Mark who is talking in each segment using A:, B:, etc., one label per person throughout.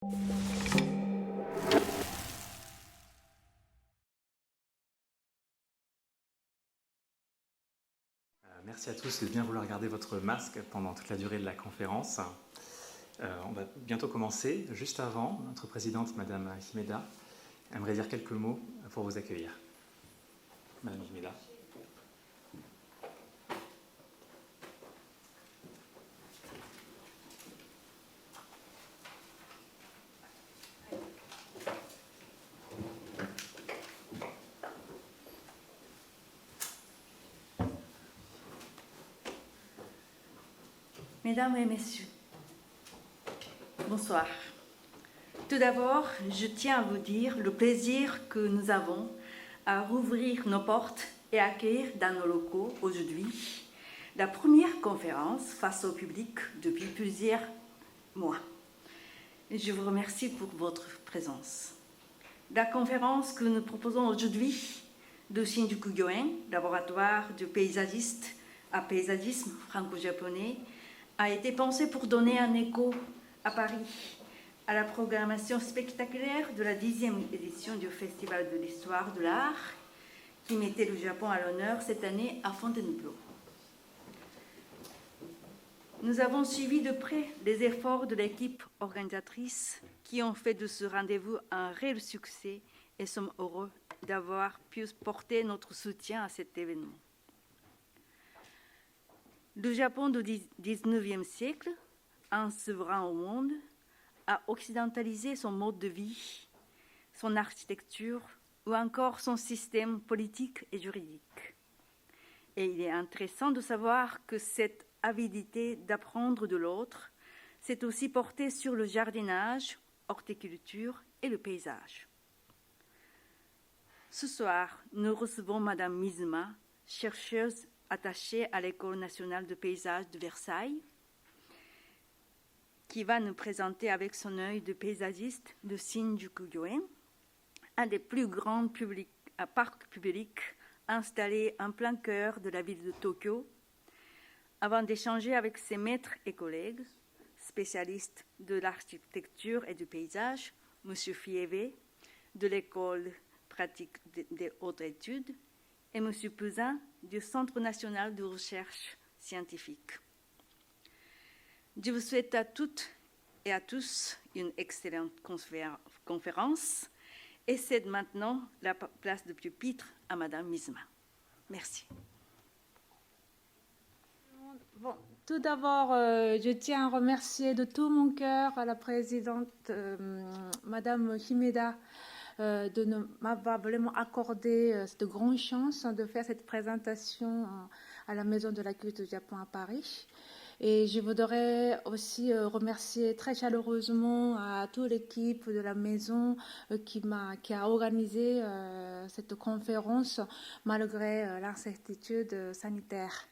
A: Merci à tous de bien vouloir garder votre masque pendant toute la durée de la conférence. On va bientôt commencer. Juste avant, notre présidente, Madame Himeda, aimerait dire quelques mots pour vous accueillir. Madame Himeda.
B: Mesdames et messieurs, bonsoir. Tout d'abord, je tiens à vous dire le plaisir que nous avons à rouvrir nos portes et accueillir dans nos locaux aujourd'hui la première conférence face au public depuis plusieurs mois. Je vous remercie pour votre présence. La conférence que nous proposons aujourd'hui de Shinjuku Gyoen, laboratoire de paysagiste à paysagisme franco-japonais, a été pensée pour donner un écho à Paris, à la programmation spectaculaire de la 10e édition du Festival de l'Histoire de l'Art, qui mettait le Japon à l'honneur cette année à Fontainebleau. Nous avons suivi de près les efforts de l'équipe organisatrice qui ont fait de ce rendez-vous un réel succès et sommes heureux d'avoir pu porter notre soutien à cet événement. Le Japon du XIXe siècle, un souverain au monde, a occidentalisé son mode de vie, son architecture ou encore son système politique et juridique. Et il est intéressant de savoir que cette avidité d'apprendre de l'autre s'est aussi portée sur le jardinage, horticulture et le paysage. Ce soir, nous recevons Madame Mizuma, chercheuse attachée à l'École nationale de paysage de Versailles, qui va nous présenter avec son œil de paysagiste le Shinjuku Gyoen, un des plus grands parcs publics installés en plein cœur de la ville de Tokyo, avant d'échanger avec ses maîtres et collègues, spécialistes de l'architecture et du paysage, M. Fieve, de l'École pratique des hautes études, et M. Peuzin, du Centre national de recherche scientifique. Je vous souhaite à toutes et à tous une excellente conférence et cède maintenant la place de pupitre à Madame Mizuma. Merci.
C: Bon, tout d'abord, je tiens à remercier de tout mon cœur à la présidente Madame Himeda de m'avoir vraiment accordé cette grande chance de faire cette présentation à la Maison de la Culture du Japon à Paris. Et je voudrais aussi remercier très chaleureusement à toute l'équipe de la maison qui a organisé cette conférence malgré l'incertitude sanitaire.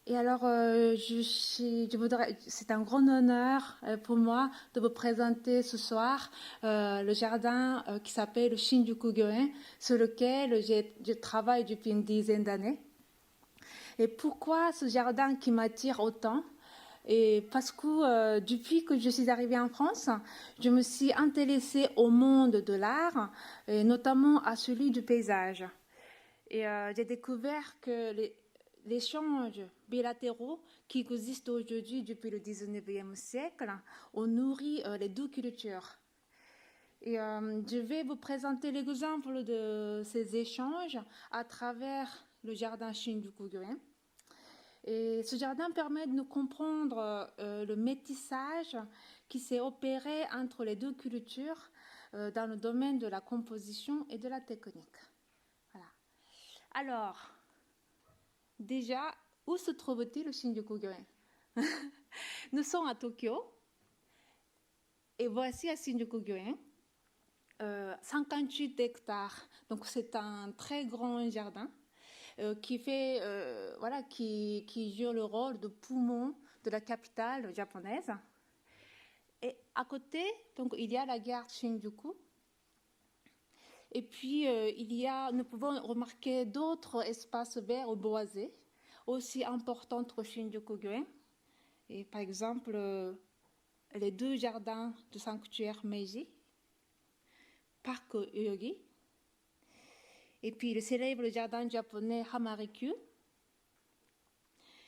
C: Et alors, c'est un grand honneur pour moi de vous présenter ce soir le jardin qui s'appelle le Shinjuku Gyoen, sur lequel je travaille depuis une dizaine d'années. Et pourquoi ce jardin qui m'attire autant? Et parce que depuis que je suis arrivée en France, je me suis intéressée au monde de l'art, et notamment à celui du paysage. Et j'ai découvert que les échanges bilatéraux qui existent aujourd'hui depuis le 19e siècle ont nourri les deux cultures. Et je vais vous présenter l'exemple de ces échanges à travers le jardin Shinjuku Gyoen. Et ce jardin permet de nous comprendre le métissage qui s'est opéré entre les deux cultures dans le domaine de la composition et de la technique. Voilà. Alors, déjà, où se trouve-t-il le Shinjuku Gyoen? Nous sommes à Tokyo et voici à Shinjuku Gyoen 58 hectares. Donc c'est un très grand jardin qui joue le rôle de poumon de la capitale japonaise. Et à côté, donc il y a la gare Shinjuku. Et puis nous pouvons remarquer d'autres espaces verts ou boisés aussi importants que Shinjuku Gyoen. Et par exemple, les 2 jardins du sanctuaire Meiji, parc Yoyogi, et puis le célèbre jardin japonais Hamarikyu.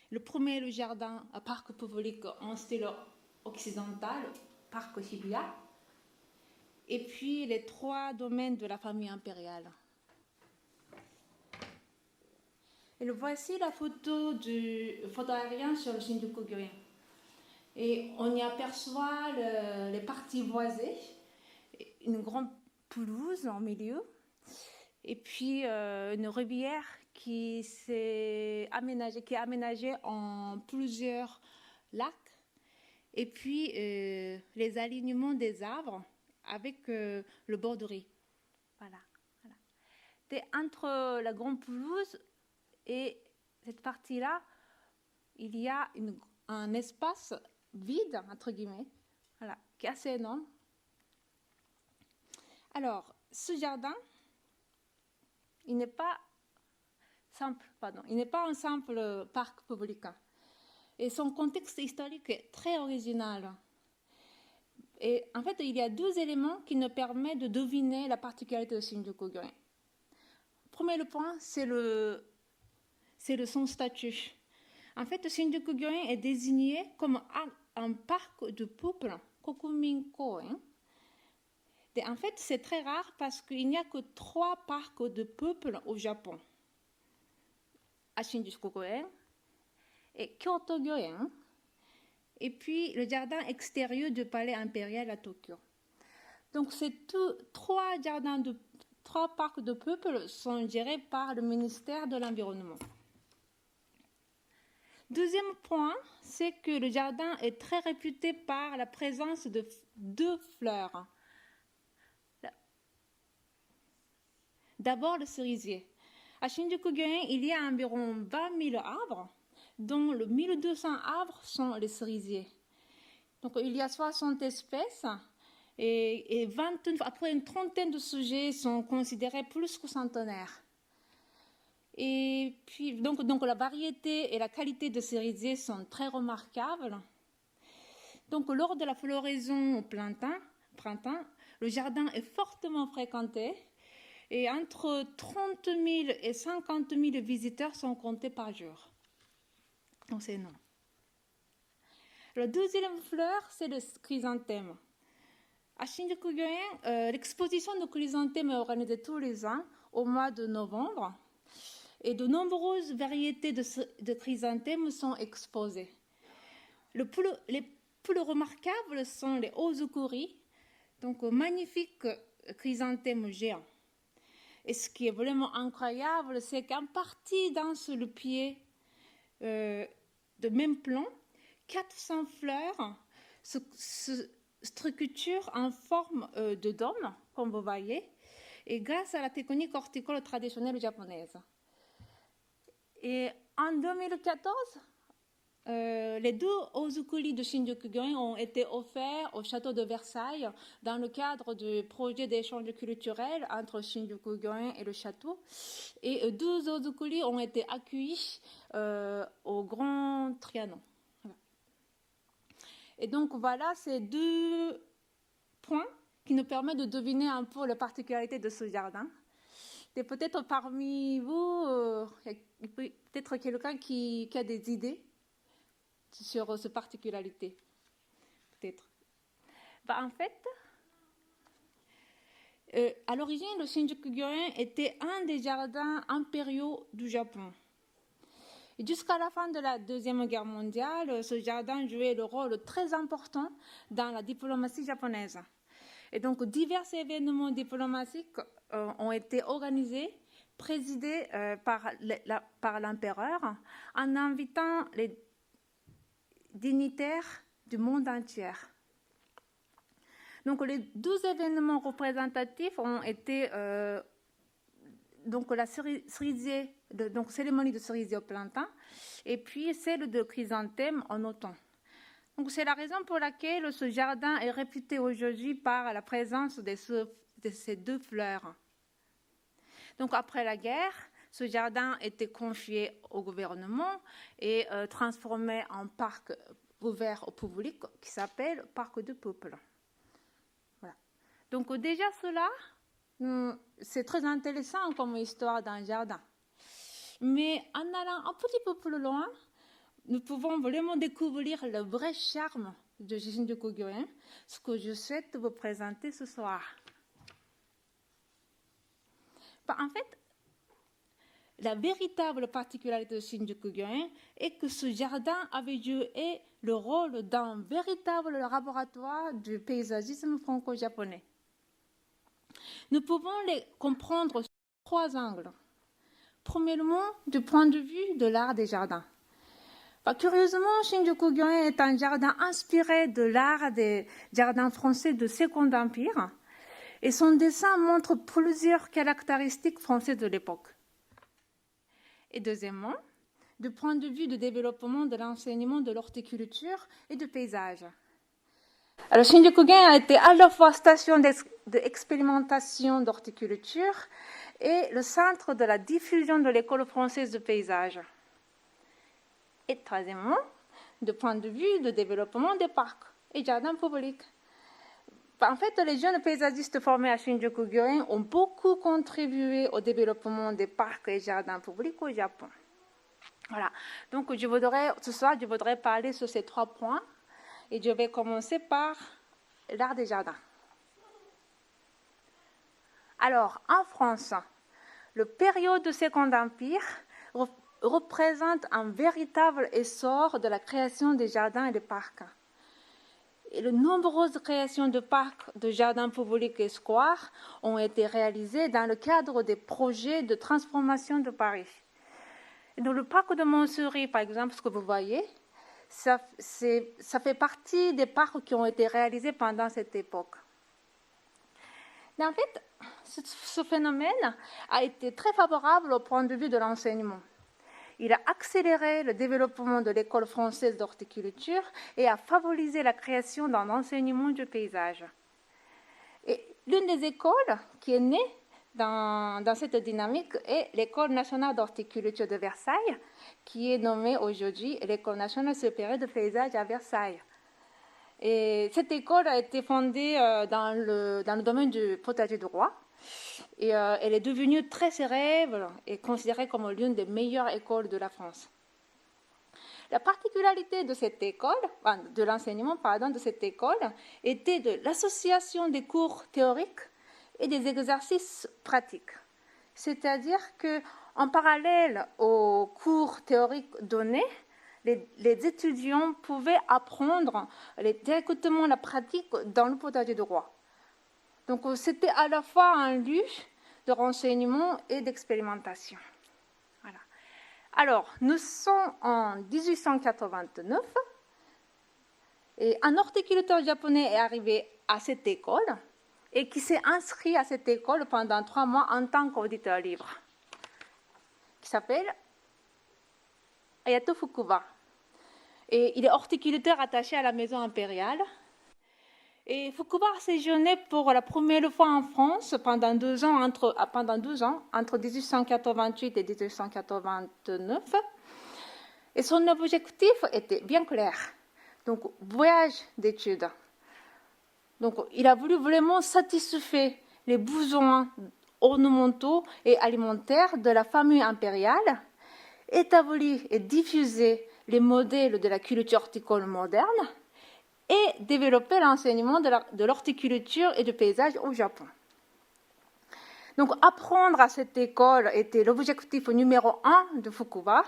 C: Le premier, le jardin à parc public en style occidental, parc Shibuya. Et puis les 3 domaines de la famille impériale. Et voici la photo aérienne sur le Shinjuku-gyoen. Et on y aperçoit les parties boisées, une grande pelouse en milieu, et puis une rivière qui est aménagée en plusieurs lacs, et puis les alignements des arbres avec le borderie. Voilà. Et entre la grande pelouse et cette partie-là, il y a un espace vide, entre guillemets, voilà, qui est assez énorme. Alors, ce jardin, il n'est pas un simple parc public. Et son contexte historique est très original. Et en fait, il y a 2 éléments qui nous permettent de deviner la particularité de Shinjuku-gyoen. Premier point, c'est son statut. En fait, Shinjuku-gyoen est désigné comme un parc de peuple, Kokumin-koen. Et en fait, c'est très rare parce qu'il n'y a que 3 parcs de peuple au Japon. À Shinjuku-gyoen et Kyoto-gyoen, et puis le jardin extérieur du palais impérial à Tokyo. Donc ces 3 parcs de peuple sont gérés par le ministère de l'Environnement. Deuxième point, c'est que le jardin est très réputé par la présence de 2 fleurs. D'abord le cerisier. À Shinjuku-gyoen, il y a environ 20 000 arbres, dont 1200 arbres sont les cerisiers. Donc il y a 60 espèces et après une trentaine de sujets sont considérés plus que centenaires. Et puis donc la variété et la qualité de cerisier sont très remarquables. Donc lors de la floraison au printemps, le jardin est fortement fréquenté et entre 30 000 et 50 000 visiteurs sont comptés par jour. Donc c'est énorme. La deuxième fleur, c'est le chrysanthème. À Shinjuku-gyoen, l'exposition de chrysanthème est organisée tous les ans au mois de novembre et de nombreuses variétés de chrysanthèmes sont exposées. Les plus remarquables sont les ozukuri, donc magnifiques chrysanthèmes géants. Et ce qui est vraiment incroyable, c'est qu'en partie dans le pied de même plan, 400 fleurs se structurent en forme de dôme, comme vous voyez, et grâce à la technique horticole traditionnelle japonaise. Et en 2014, les 2 ozukuri de Shinjuku-gyoen ont été offerts au château de Versailles dans le cadre du projet d'échange culturel entre Shinjuku-gyoen et le château. Et 2 ozukuri ont été accueillis au Grand Trianon. Voilà. Et donc voilà ces 2 points qui nous permettent de deviner un peu la particularité de ce jardin. Et peut-être parmi vous, il y a peut-être quelqu'un qui a des idées sur cette particularité, peut-être. En fait, à l'origine, le Shinjuku-gyoen était un des jardins impériaux du Japon. Et jusqu'à la fin de la Deuxième Guerre mondiale, ce jardin jouait le rôle très important dans la diplomatie japonaise. Et donc, divers événements diplomatiques ont été organisés, présidés par l'empereur, en invitant les dignitaires du monde entier. Donc les 2 événements représentatifs ont été donc la cérémonie de cerisier au printemps et puis celle de chrysanthème en automne. Donc c'est la raison pour laquelle ce jardin est réputé aujourd'hui par la présence de ces 2 fleurs. Donc après la guerre, ce jardin était confié au gouvernement et transformé en parc ouvert au public qui s'appelle Parc du Peuple. Voilà. Donc déjà cela, c'est très intéressant comme histoire d'un jardin. Mais en allant un petit peu plus loin, nous pouvons vraiment découvrir le vrai charme de Shinjuku-gyoen, ce que je souhaite vous présenter ce soir. En fait, la véritable particularité de Shinjuku-gyoen est que ce jardin avait joué le rôle d'un véritable laboratoire du paysagisme franco-japonais. Nous pouvons les comprendre sur 3 angles. Premièrement, du point de vue de l'art des jardins. Curieusement, Shinjuku-gyoen est un jardin inspiré de l'art des jardins français du Second Empire et son dessin montre plusieurs caractéristiques françaises de l'époque. Et deuxièmement, du point de vue du développement de l'enseignement de l'horticulture et du paysage. Alors, Shinjuku-gyoen a été à la fois station d'expérimentation d'horticulture et le centre de la diffusion de l'école française de paysage. Et troisièmement, du point de vue du développement des parcs et jardins publics. En fait, les jeunes paysagistes formés à Shinjuku-gyoen ont beaucoup contribué au développement des parcs et jardins publics au Japon. Voilà. Donc, ce soir, je voudrais parler sur ces 3 points. Et je vais commencer par l'art des jardins. Alors, en France, le période du Second Empire représente un véritable essor de la création des jardins et des parcs. Et de nombreuses créations de parcs, de jardins publics et squares ont été réalisées dans le cadre des projets de transformation de Paris. Et dans le parc de Montsouris, par exemple, ce que vous voyez, ça fait partie des parcs qui ont été réalisés pendant cette époque. Mais en fait, ce phénomène a été très favorable au point de vue de l'enseignement. Il a accéléré le développement de l'école française d'horticulture et a favorisé la création d'un enseignement du paysage. Et l'une des écoles qui est née dans cette dynamique est l'École nationale d'horticulture de Versailles, qui est nommée aujourd'hui l'École nationale supérieure de paysage à Versailles. Et cette école a été fondée dans le domaine du potager du roi. Et elle est devenue très célèbre et considérée comme l'une des meilleures écoles de la France. La particularité de cette école, de l'enseignement de cette école, était de l'association des cours théoriques et des exercices pratiques. C'est-à-dire qu'en parallèle aux cours théoriques donnés, les étudiants pouvaient apprendre directement la pratique dans le potager du roi. Donc, c'était à la fois un lieu de renseignement et d'expérimentation. Voilà. Alors, nous sommes en 1889 et un horticulteur japonais est arrivé à cette école et qui s'est inscrit à cette école pendant 3 mois en tant qu'auditeur libre, qui s'appelle Ayato Fukuba. Et il est horticulteur attaché à la maison impériale. Et Fukuba a séjourné pour la première fois en France pendant 2 ans, entre 1888 et 1889. Et son objectif était bien clair. Donc, voyage d'études. Donc, il a voulu vraiment satisfaire les besoins ornementaux et alimentaires de la famille impériale, établir et diffuser les modèles de la culture horticole moderne, et développer l'enseignement de l'horticulture et du paysage au Japon. Donc, apprendre à cette école était l'objectif numéro 1 de Fukuba.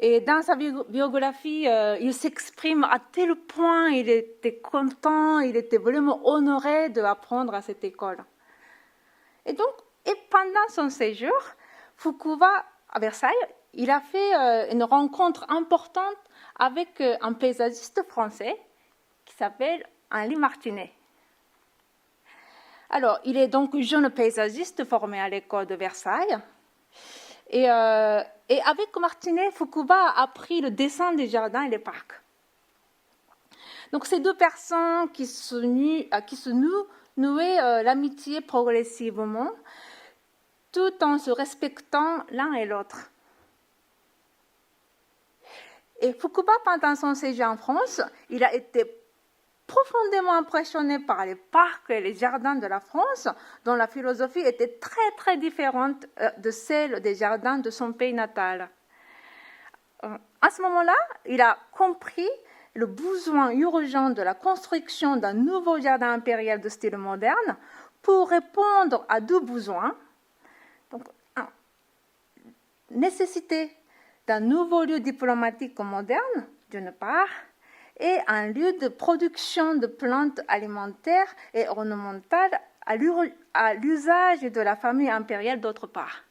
C: Et dans sa biographie, il s'exprime à tel point, il était content, il était vraiment honoré d'apprendre à cette école. Et pendant son séjour, Fukuba à Versailles, il a fait une rencontre importante avec un paysagiste français qui s'appelle Henri Martinet. Alors, il est donc jeune paysagiste formé à l'école de Versailles. Et avec Martinet, Fukuba a appris le dessin des jardins et des parcs. Donc, ces 2 personnes qui se nouaient l'amitié progressivement, tout en se respectant l'un et l'autre. Et Fukuba, pendant son séjour en France, il a été profondément impressionné par les parcs et les jardins de la France, dont la philosophie était très très différente de celle des jardins de son pays natal. À ce moment-là, il a compris le besoin urgent de la construction d'un nouveau jardin impérial de style moderne pour répondre à deux besoins. Donc, nécessité d'un nouveau lieu diplomatique moderne, d'une part, et un lieu de production de plantes alimentaires et ornementales à l'usage de la famille impériale, d'autre part.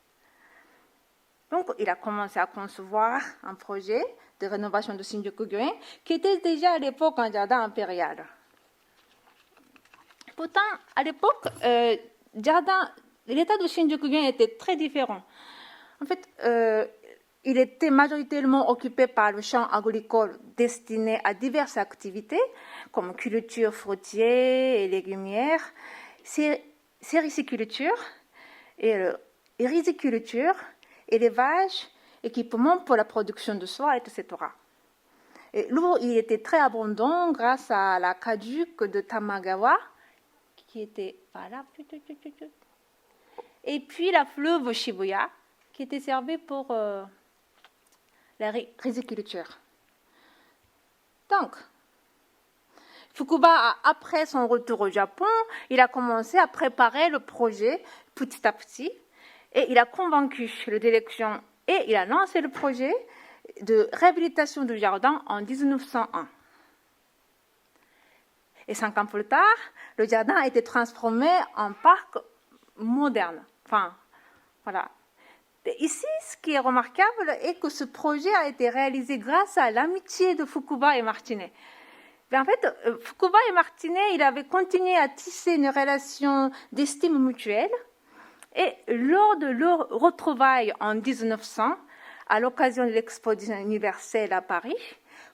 C: Donc, il a commencé à concevoir un projet de rénovation de Shinjuku-gyoen qui était déjà à l'époque un jardin impérial. Pourtant, à l'époque, l'état de Shinjuku-gyoen était très différent. En fait, il était majoritairement occupé par le champ agricole destiné à diverses activités, comme culture fruitière et légumière, sériculture et riziculture, élevage, équipement pour la production de soie, etc. Et l'eau, il était très abondant grâce à la caduc de Tamagawa, qui était voilà. Et puis la fleuve Shibuya, qui était servie pour la riziculture. Donc, Fukuba, après son retour au Japon, il a commencé à préparer le projet petit à petit et il a convaincu la direction et il a lancé le projet de réhabilitation du jardin en 1901. Et 5 ans plus tard, le jardin a été transformé en parc moderne. Enfin, voilà. Et ici, ce qui est remarquable est que ce projet a été réalisé grâce à l'amitié de Fukuba et Martinet. Mais en fait, Fukuba et Martinet, ils avaient continué à tisser une relation d'estime mutuelle. Et lors de leur retrouvaille en 1900, à l'occasion de l'exposition universelle à Paris,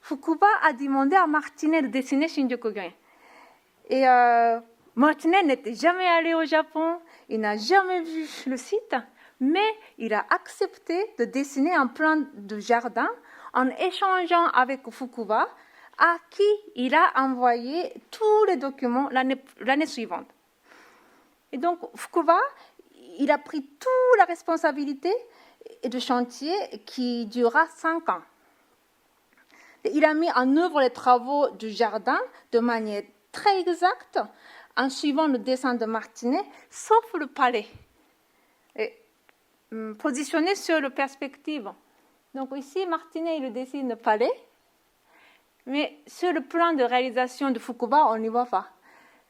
C: Fukuba a demandé à Martinet de dessiner Shinjuku-gyoen. Et Martinet n'était jamais allé au Japon, il n'a jamais vu le site, mais il a accepté de dessiner un plan de jardin en échangeant avec Fukuba, à qui il a envoyé tous les documents l'année suivante. Et donc, Fukuba, il a pris toute la responsabilité de chantier qui durera 5 ans. Et il a mis en œuvre les travaux du jardin de manière très exacte, en suivant le dessin de Martinet, sauf le palais, et, positionné sur la perspective. Donc ici, Martinet, il dessine le palais, mais sur le plan de réalisation de Fukuba, on n'y voit pas.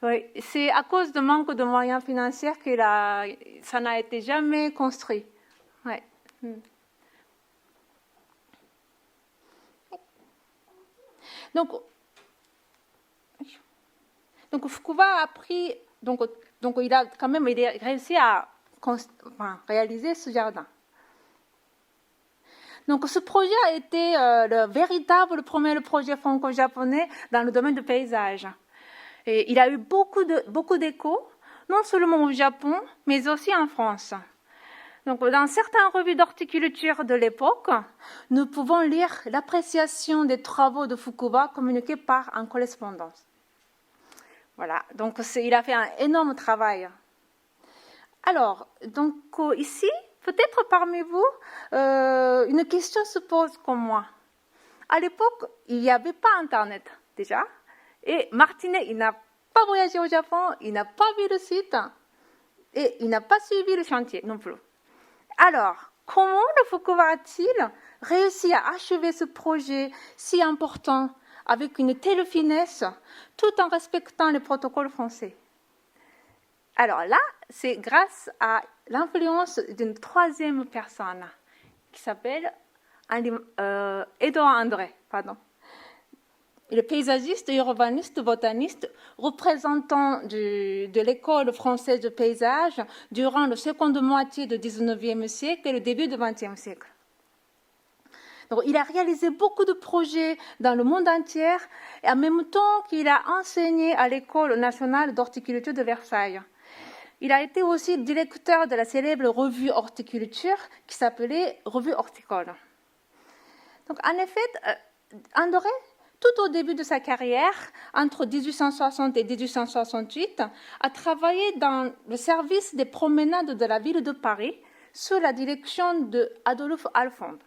C: Oui, c'est à cause du manque de moyens financiers que ça n'a été jamais construit. Ouais. Donc Fukuba a pris, donc il a quand même réussi à réaliser ce jardin. Donc ce projet a été le véritable premier projet franco-japonais dans le domaine du paysage. Et il a eu beaucoup d'échos, non seulement au Japon, mais aussi en France. Donc, dans certaines revues d'horticulture de l'époque, nous pouvons lire l'appréciation des travaux de Fukuba communiqués par en correspondance. Voilà, donc il a fait un énorme travail. Alors, donc ici, peut-être parmi vous, une question se pose comme moi. À l'époque, il n'y avait pas Internet déjà. Et Martinet, il n'a pas voyagé au Japon, il n'a pas vu le site et il n'a pas suivi le chantier non plus. Alors, comment le Fukuba a-t-il réussi à achever ce projet si important avec une telle finesse tout en respectant les protocoles français? Alors là, c'est grâce à l'influence d'une troisième personne qui s'appelle Édouard André. Le paysagiste, urbaniste, botaniste, représentant de l'école française de paysage durant la seconde moitié du XIXe siècle et le début du XXe siècle. Donc, il a réalisé beaucoup de projets dans le monde entier et en même temps qu'il a enseigné à l'École nationale d'horticulture de Versailles. Il a été aussi directeur de la célèbre revue horticulture qui s'appelait Revue horticole. Donc, en effet, Andoré, tout au début de sa carrière, entre 1860 et 1868, a travaillé dans le service des promenades de la ville de Paris sous la direction d'Adolphe Alphonse.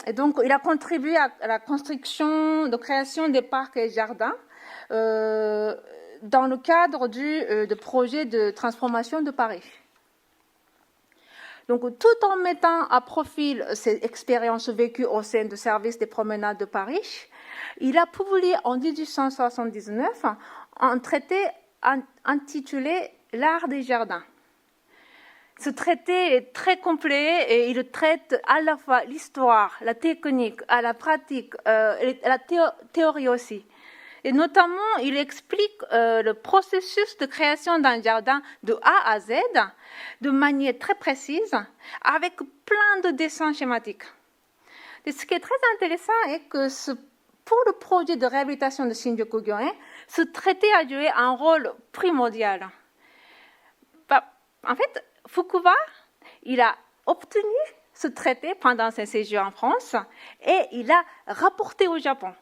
C: Et donc, il a contribué à la construction, de création des parcs et jardins dans le cadre de projets de transformation de Paris. Donc, tout en mettant à profil ses expériences vécues au sein du service des promenades de Paris, il a publié en 1879 un traité intitulé « L'art des jardins ». Ce traité est très complet et il traite à la fois l'histoire, la technique, la pratique, la théorie aussi. Et notamment, il explique le processus de création d'un jardin de A à Z de manière très précise, avec plein de dessins schématiques. Et ce qui est très intéressant est que pour le projet de réhabilitation de Shinjuku-gyoen, ce traité a joué un rôle primordial. En fait, Fukuba, il a obtenu ce traité pendant ses séjours en France et il a rapporté au Japon.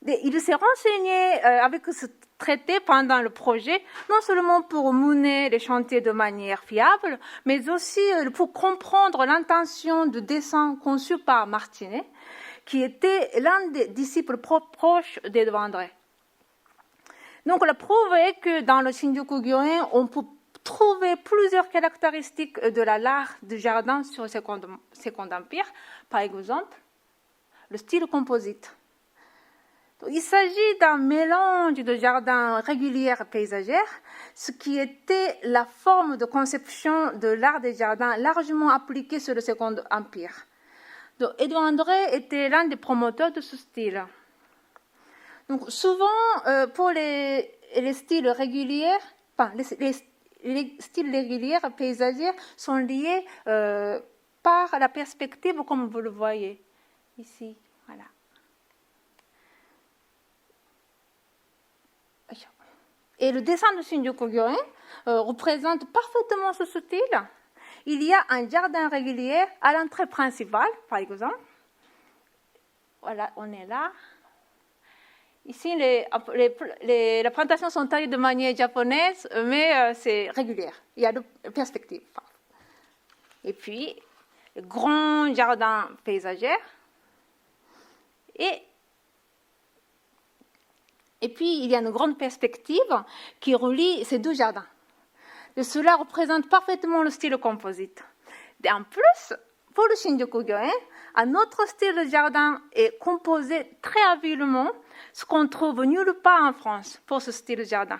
C: Il s'est renseigné avec ce traité pendant le projet, non seulement pour mener les chantiers de manière fiable, mais aussi pour comprendre l'intention de dessin conçu par Martinet, qui était l'un des disciples proches d'Edouard André. Donc la preuve est que dans le Shinjuku-gyoen, on peut trouver plusieurs caractéristiques de l'art du jardin sur le Second Empire. Par exemple, le style composite. Il s'agit d'un mélange de jardins réguliers et paysagers, ce qui était la forme de conception de l'art des jardins largement appliquée sur le Second Empire. Donc, Edouard André était l'un des promoteurs de ce style. Donc, souvent, pour les styles réguliers, les styles réguliers paysagers sont liés par la perspective, comme vous le voyez ici. Voilà. Et le dessin de Shinjuku-gyoen représente parfaitement ce style. Il y a un jardin régulier à l'entrée principale, par exemple. Voilà, on est là. Ici, les plantations sont taillées de manière japonaise, mais c'est régulier. Il y a de perspectives. Et puis, le grand jardin paysager. Et puis, il y a une grande perspective qui relie ces deux jardins. Et cela représente parfaitement le style composite. Et en plus, pour le Shinjuku-gyoen, un autre style de jardin est composé très habilement, ce qu'on trouve nulle part en France pour ce style de jardin.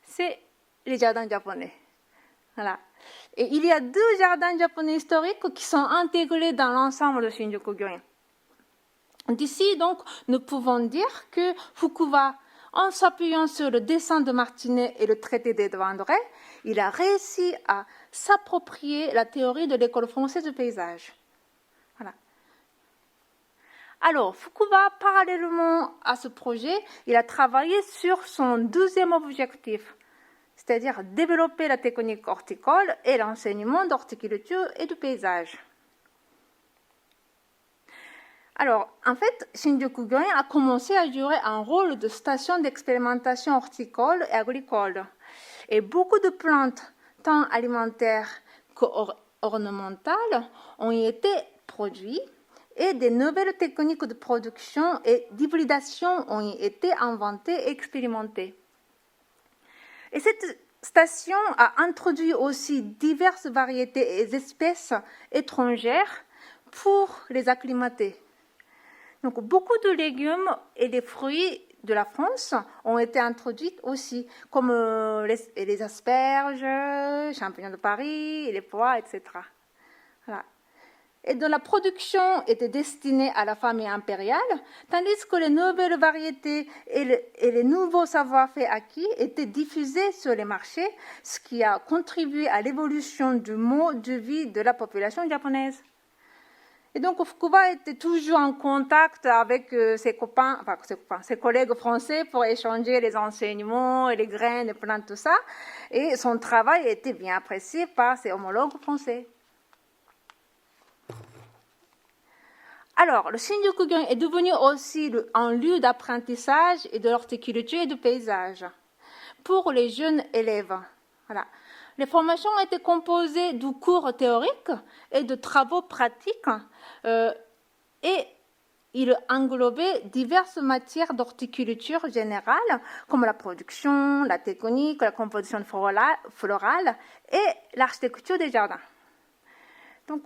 C: C'est les jardins japonais. Voilà. Et il y a deux jardins japonais historiques qui sont intégrés dans l'ensemble de Shinjuku-gyoen. D'ici, donc, nous pouvons dire que Fukuba, en s'appuyant sur le dessin de Martinet et le traité d'Edouard André, il a réussi à s'approprier la théorie de l'école française du paysage. Voilà. Alors, Fukuba, parallèlement à ce projet, il a travaillé sur son deuxième objectif, c'est-à-dire développer la technique horticole et l'enseignement d'horticulture et du paysage. Alors, en fait, Shinjuku-gyoen a commencé à jouer un rôle de station d'expérimentation horticole et agricole. Et beaucoup de plantes, tant alimentaires qu'ornementales, ont été produites et des nouvelles techniques de production et d'hybridation ont été inventées et expérimentées. Et cette station a introduit aussi diverses variétés et espèces étrangères pour les acclimater. Donc, beaucoup de légumes et des fruits de la France ont été introduits aussi, comme les asperges, champignons de Paris, les pois, etc. Voilà. Et dont la production était destinée à la famille impériale, tandis que les nouvelles variétés et les nouveaux savoir-faire acquis étaient diffusés sur les marchés, ce qui a contribué à l'évolution du mode de vie de la population japonaise. Et donc, Fukuba était toujours en contact avec ses collègues français pour échanger les enseignements et les graines, les plantes, tout ça. Et son travail était bien apprécié par ses homologues français. Alors, le Shinjuku-gyoen est devenu aussi un lieu d'apprentissage et de l'horticulture et du paysage pour les jeunes élèves. Voilà. Les formations ont été composées de cours théoriques et de travaux pratiques et il englobait diverses matières d'horticulture générale comme la production, la technique, la composition florale et l'architecture des jardins. Donc,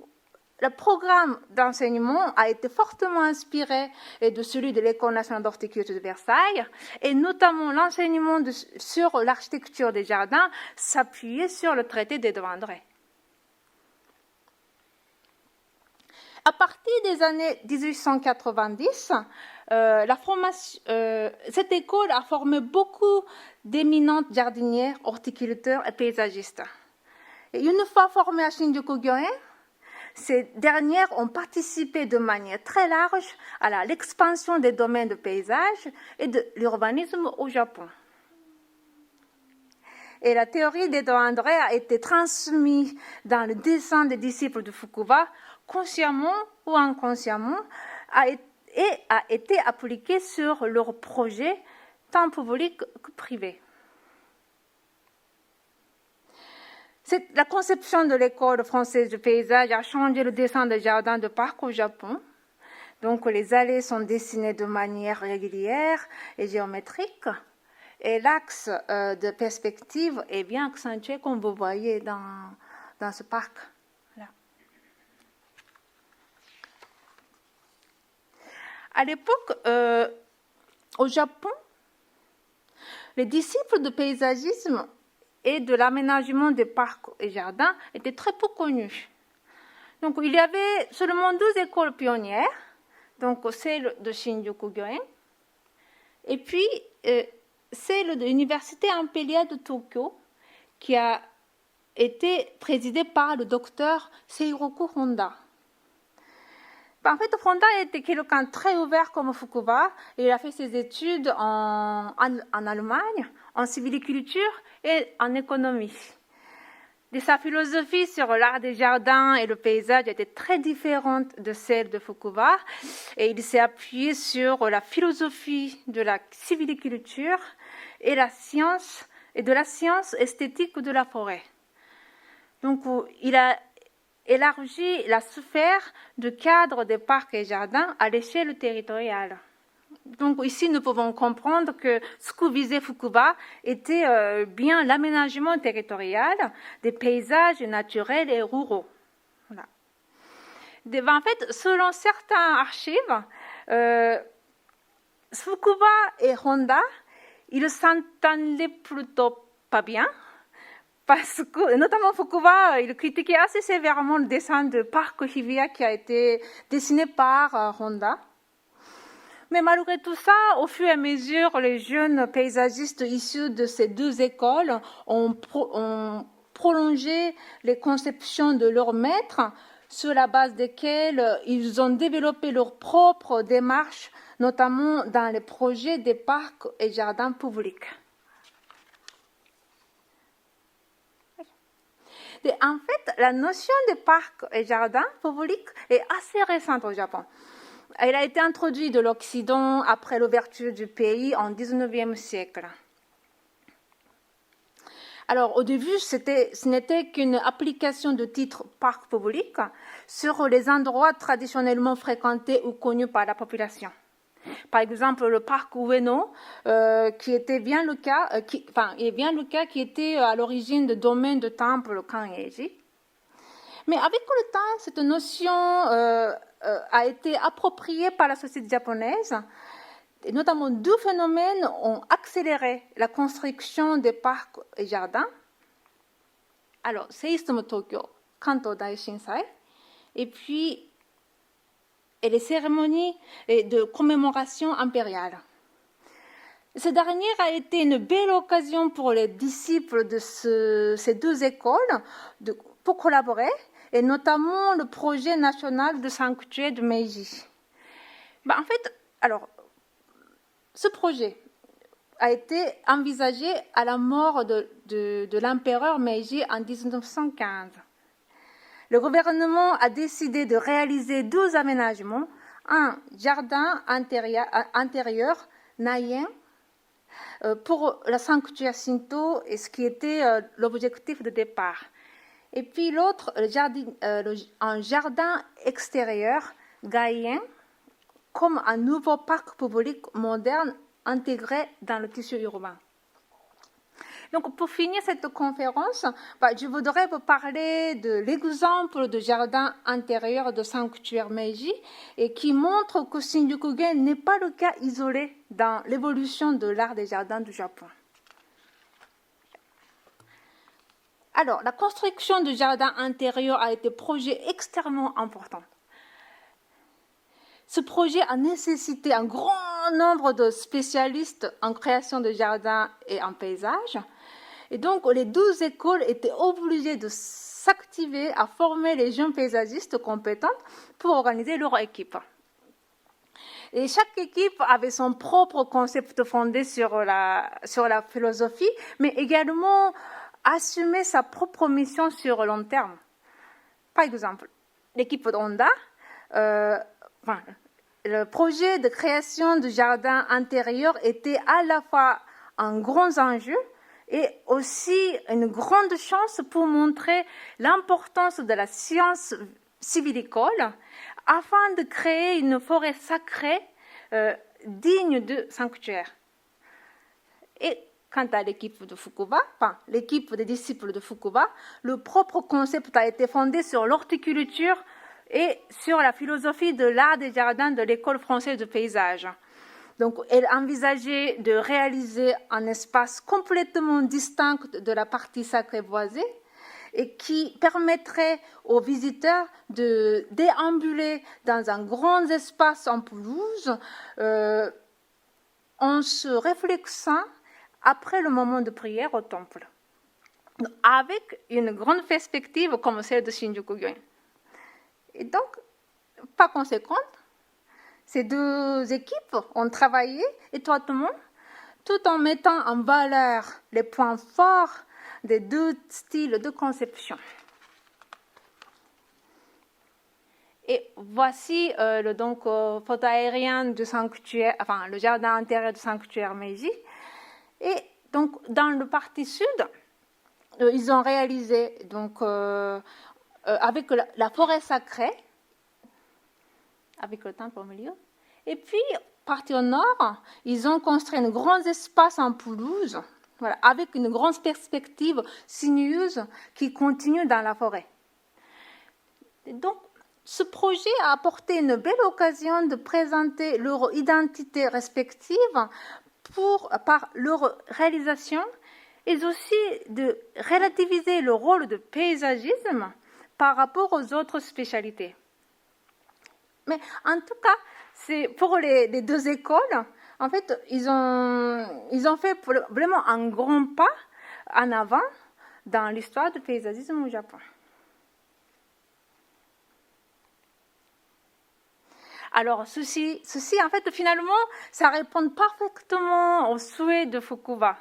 C: le programme d'enseignement a été fortement inspiré de celui de l'École nationale d'horticulture de Versailles, et notamment l'enseignement sur l'architecture des jardins s'appuyait sur le traité d'Édouard André. À partir des années 1890, cette école a formé beaucoup d'éminentes jardinières, horticulteurs et paysagistes. Et une fois formées à Shinjuku-gyoen, ces dernières ont participé de manière très large à l'expansion des domaines de paysage et de l'urbanisme au Japon. Et la théorie d'Édouard André a été transmise dans le dessin des disciples de Fukuba, consciemment ou inconsciemment, et a été appliquée sur leurs projets, tant publics que privés. La conception de l'école française du paysage a changé le dessin des jardins de parc au Japon. Donc, les allées sont dessinées de manière régulière et géométrique. Et l'axe de perspective est bien accentué, comme vous voyez dans ce parc. Là. À l'époque, au Japon, les disciples de paysagisme et de l'aménagement des parcs et jardins étaient très peu connus. Donc, il y avait seulement 2 écoles pionnières, donc celle de Shinjuku-gyoen, et puis celle de l'Université impériale de Tokyo, qui a été présidée par le docteur Seiroku Honda. En fait, Honda était quelqu'un très ouvert comme Fukuba. Il a fait ses études en Allemagne, en sylviculture et en économie. Et sa philosophie sur l'art des jardins et le paysage était très différente de celle de Fukuba. Et il s'est appuyé sur la philosophie de la sylviculture et de la science esthétique de la forêt. Donc, il a élargi la sphère de cadre des parcs et jardins à l'échelle territoriale. Donc ici, nous pouvons comprendre que ce que visait Fukuba était bien l'aménagement territorial des paysages naturels et ruraux. Voilà. En fait, selon certaines archives, Fukuba et Honda, ils s'entendaient plutôt pas bien. Parce que, notamment Fukuba, il critiquait assez sévèrement le dessin de parc Hibiya qui a été dessiné par Honda. Mais malgré tout ça, au fur et à mesure, les jeunes paysagistes issus de ces 2 écoles ont prolongé les conceptions de leurs maîtres, sur la base desquelles ils ont développé leur propre démarche, notamment dans les projets des parcs et jardins publics. Et en fait, la notion de parc et jardin public est assez récente au Japon. Elle a été introduite de l'Occident après l'ouverture du pays en 19e siècle. Alors, au début, ce n'était qu'une application de titre parc public sur les endroits traditionnellement fréquentés ou connus par la population. Par exemple, le parc Ueno, qui était bien le cas, qui était à l'origine de domaine de temple Kan'eiji. Mais avec le temps, cette notion a été appropriée par la société japonaise. Et notamment, 2 phénomènes ont accéléré la construction des parcs et jardins. Alors, séisme Tokyo, Kanto Daishinsai, et puis les cérémonies de commémoration impériale. Ce dernier a été une belle occasion pour les disciples de ces 2 écoles pour collaborer, et notamment le projet national de sanctuaire de Meiji. En fait, alors, ce projet a été envisagé à la mort de l'empereur Meiji en 1915. Le gouvernement a décidé de réaliser 2 aménagements, un jardin intérieur naïen pour le sanctuaire Shinto, et ce qui était l'objectif de départ. Et puis l'autre, un jardin extérieur gaïen, comme un nouveau parc public moderne intégré dans le tissu urbain. Donc, pour finir cette conférence, je voudrais vous parler de l'exemple de jardin intérieur de sanctuaire Meiji, et qui montre que Shinjuku-gen n'est pas le cas isolé dans l'évolution de l'art des jardins du Japon. Alors, la construction du jardin intérieur a été un projet extrêmement important. Ce projet a nécessité un grand nombre de spécialistes en création de jardins et en paysage. Et donc, les 12 écoles étaient obligées de s'activer à former les jeunes paysagistes compétents pour organiser leur équipe. Et chaque équipe avait son propre concept fondé sur la philosophie, mais également assumer sa propre mission sur le long terme. Par exemple, l'équipe d'Honda, le projet de création du jardin intérieur était à la fois un grand enjeu et aussi une grande chance pour montrer l'importance de la science civilicole afin de créer une forêt sacrée digne de sanctuaire. Et quant à l'équipe de Fukuba, l'équipe des disciples de Fukuba, le propre concept a été fondé sur l'horticulture et sur la philosophie de l'art des jardins de l'école française de paysage. Donc, elle envisageait de réaliser un espace complètement distinct de la partie sacrée boisée et qui permettrait aux visiteurs de déambuler dans un grand espace en pelouse en se réfléchissant après le moment de prière au temple, avec une grande perspective comme celle de Shinjuku-gyoen. Et donc, par conséquent, ces deux équipes ont travaillé étroitement tout en mettant en valeur les points forts des deux styles de conception. Et voici photo aérienne du sanctuaire, le jardin intérieur du sanctuaire Meiji. Et donc, dans le partie sud, ils ont réalisé avec la forêt sacrée, avec le temple au milieu. Et puis, partie au nord, ils ont construit un grand espace en pelouse, avec une grande perspective sinueuse qui continue dans la forêt. Et donc, ce projet a apporté une belle occasion de présenter leur identité respective par leur réalisation, et aussi de relativiser le rôle de paysagisme par rapport aux autres spécialités. Mais en tout cas, c'est pour les deux écoles, en fait, ils ont fait vraiment un grand pas en avant dans l'histoire du paysagisme au Japon. Alors, ceci, en fait, finalement, ça répond parfaitement aux souhaits de Fukuba.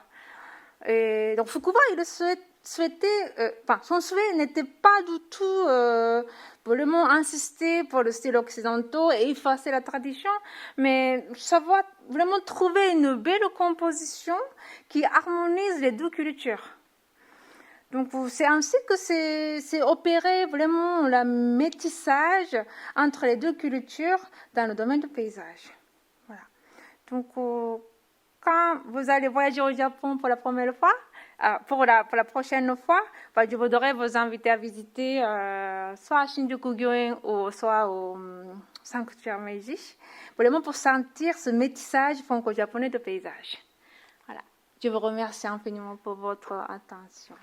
C: Et donc, Fukuba, il souhaitait, son souhait n'était pas du tout vraiment insister pour le style occidental et effacer la tradition, mais savoir vraiment trouver une belle composition qui harmonise les deux cultures. Donc, c'est ainsi que c'est opéré vraiment le métissage entre les deux cultures dans le domaine du paysage. Voilà. Donc, quand vous allez voyager au Japon pour la première fois, pour la prochaine fois, je voudrais vous inviter à visiter soit Shinjuku-gyoen ou soit au sanctuaire Meiji, vraiment pour sentir ce métissage franco-japonais de paysage. Voilà. Je vous remercie infiniment pour votre attention.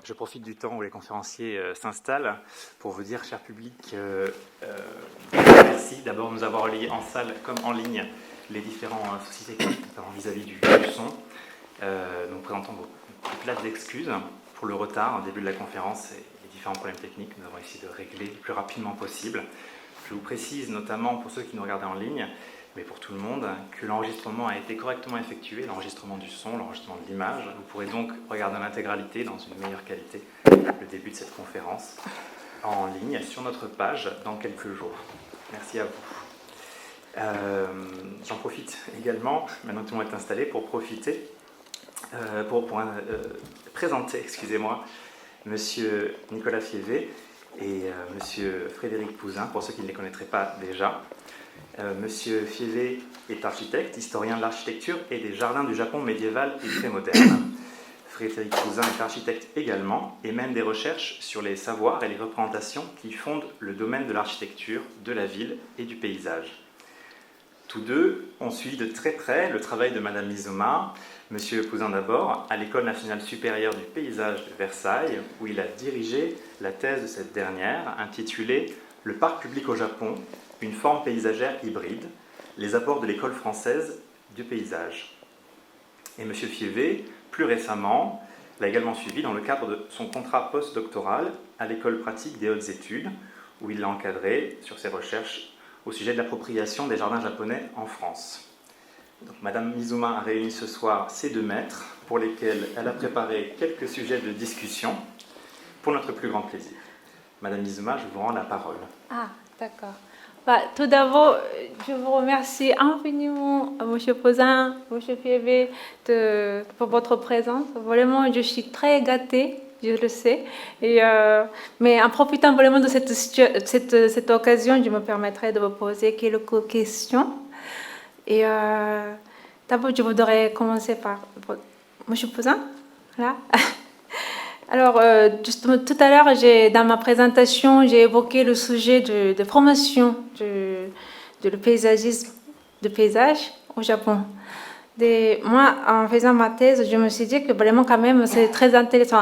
A: Je profite du temps où les conférenciers s'installent pour vous dire, cher public, merci d'abord de nous avoir relayé en salle comme en ligne les différents soucis techniques, notamment vis-à-vis du son. Nous présentons vos plates excuses pour le retard au début de la conférence et les différents différents problèmes techniques, nous avons essayé de régler le plus rapidement possible. Je vous précise, notamment pour ceux qui nous regardent en ligne, mais pour tout le monde, que l'enregistrement a été correctement effectué, l'enregistrement du son, l'enregistrement de l'image. Vous pourrez donc regarder en intégralité, dans une meilleure qualité, le début de cette conférence en ligne sur notre page dans quelques jours. Merci à vous. J'en profite également, maintenant que tout le monde est installé, pour présenter, excusez-moi, Monsieur Nicolas Fievé et Monsieur Frédéric Pouzin, pour ceux qui ne les connaîtraient pas déjà. Monsieur Fievé est architecte, historien de l'architecture et des jardins du Japon médiéval et très moderne. Frédéric Pouzin est architecte également et mène des recherches sur les savoirs et les représentations qui fondent le domaine de l'architecture, de la ville et du paysage. Tous deux ont suivi de très près le travail de Madame Mizuma, Monsieur Pouzin d'abord, à l'École nationale supérieure du paysage de Versailles, où il a dirigé la thèse de cette dernière, intitulée « Le parc public au Japon, une forme paysagère hybride, les apports de l'école française du paysage ». Et Monsieur Fievé, plus récemment, l'a également suivi dans le cadre de son contrat postdoctoral à l'École pratique des hautes études, où il l'a encadré sur ses recherches au sujet de l'appropriation des jardins japonais en France. Donc, Madame Mizuma a réuni ce soir ces deux maîtres, pour lesquels elle a préparé quelques sujets de discussion, pour notre plus grand plaisir. Madame Mizuma, je vous rends la parole.
C: Ah, d'accord. Tout d'abord, je vous remercie infiniment, M. Pouzin, M. Fievé, pour votre présence. Vraiment, je suis très gâtée, je le sais. Mais en profitant vraiment de cette occasion, je me permettrai de vous poser quelques questions. Et d'abord, je voudrais commencer par M. Pouzin. Là. Alors, justement, tout à l'heure, dans ma présentation, j'ai évoqué le sujet de formation de le paysagisme, de paysage au Japon. Moi, en faisant ma thèse, je me suis dit que vraiment, quand même, c'est très intéressant.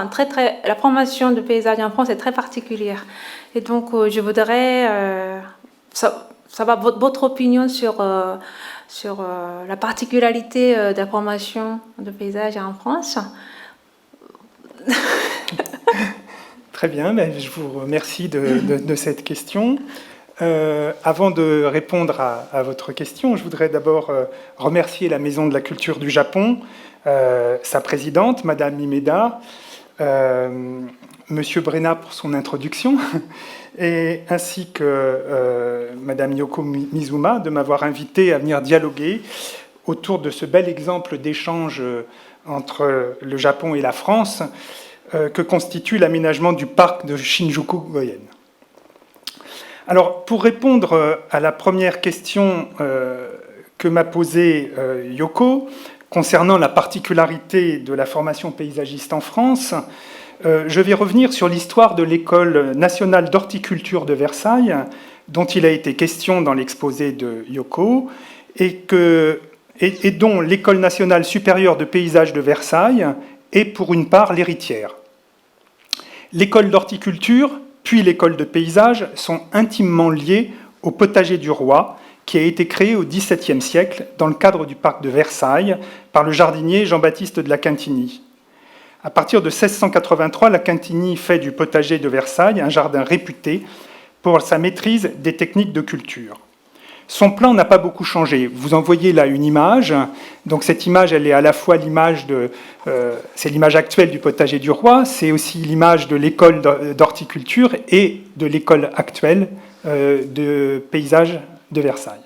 C: La formation de paysage en France est très particulière. Et donc, je voudrais savoir votre opinion sur la particularité de la formation de paysage en France.
D: Très bien, je vous remercie de cette question. Avant de répondre à votre question, je voudrais d'abord remercier la Maison de la Culture du Japon, sa présidente, Madame Himeda, Monsieur Brenna pour son introduction, et ainsi que Madame Yoko Mizuma de m'avoir invité à venir dialoguer autour de ce bel exemple d'échange entre le Japon et la France que constitue l'aménagement du parc de Shinjuku-Goyen. Alors, pour répondre à la première question que m'a posée Yoko, concernant la particularité de la formation paysagiste en France, je vais revenir sur l'histoire de l'École nationale d'horticulture de Versailles, dont il a été question dans l'exposé de Yoko, et dont l'École nationale supérieure de paysage de Versailles est pour une part l'héritière. L'école d'horticulture, puis l'école de paysage sont intimement liées au potager du roi, qui a été créé au XVIIe siècle dans le cadre du parc de Versailles par le jardinier Jean-Baptiste de la Quintigny. À partir de 1683, la Quintigny fait du potager de Versailles un jardin réputé pour sa maîtrise des techniques de culture. Son plan n'a pas beaucoup changé. Vous en voyez là une image. Donc cette image, elle est à la fois l'image c'est l'image actuelle du potager du roi, c'est aussi l'image de l'école d'horticulture et de l'école actuelle de paysage de Versailles.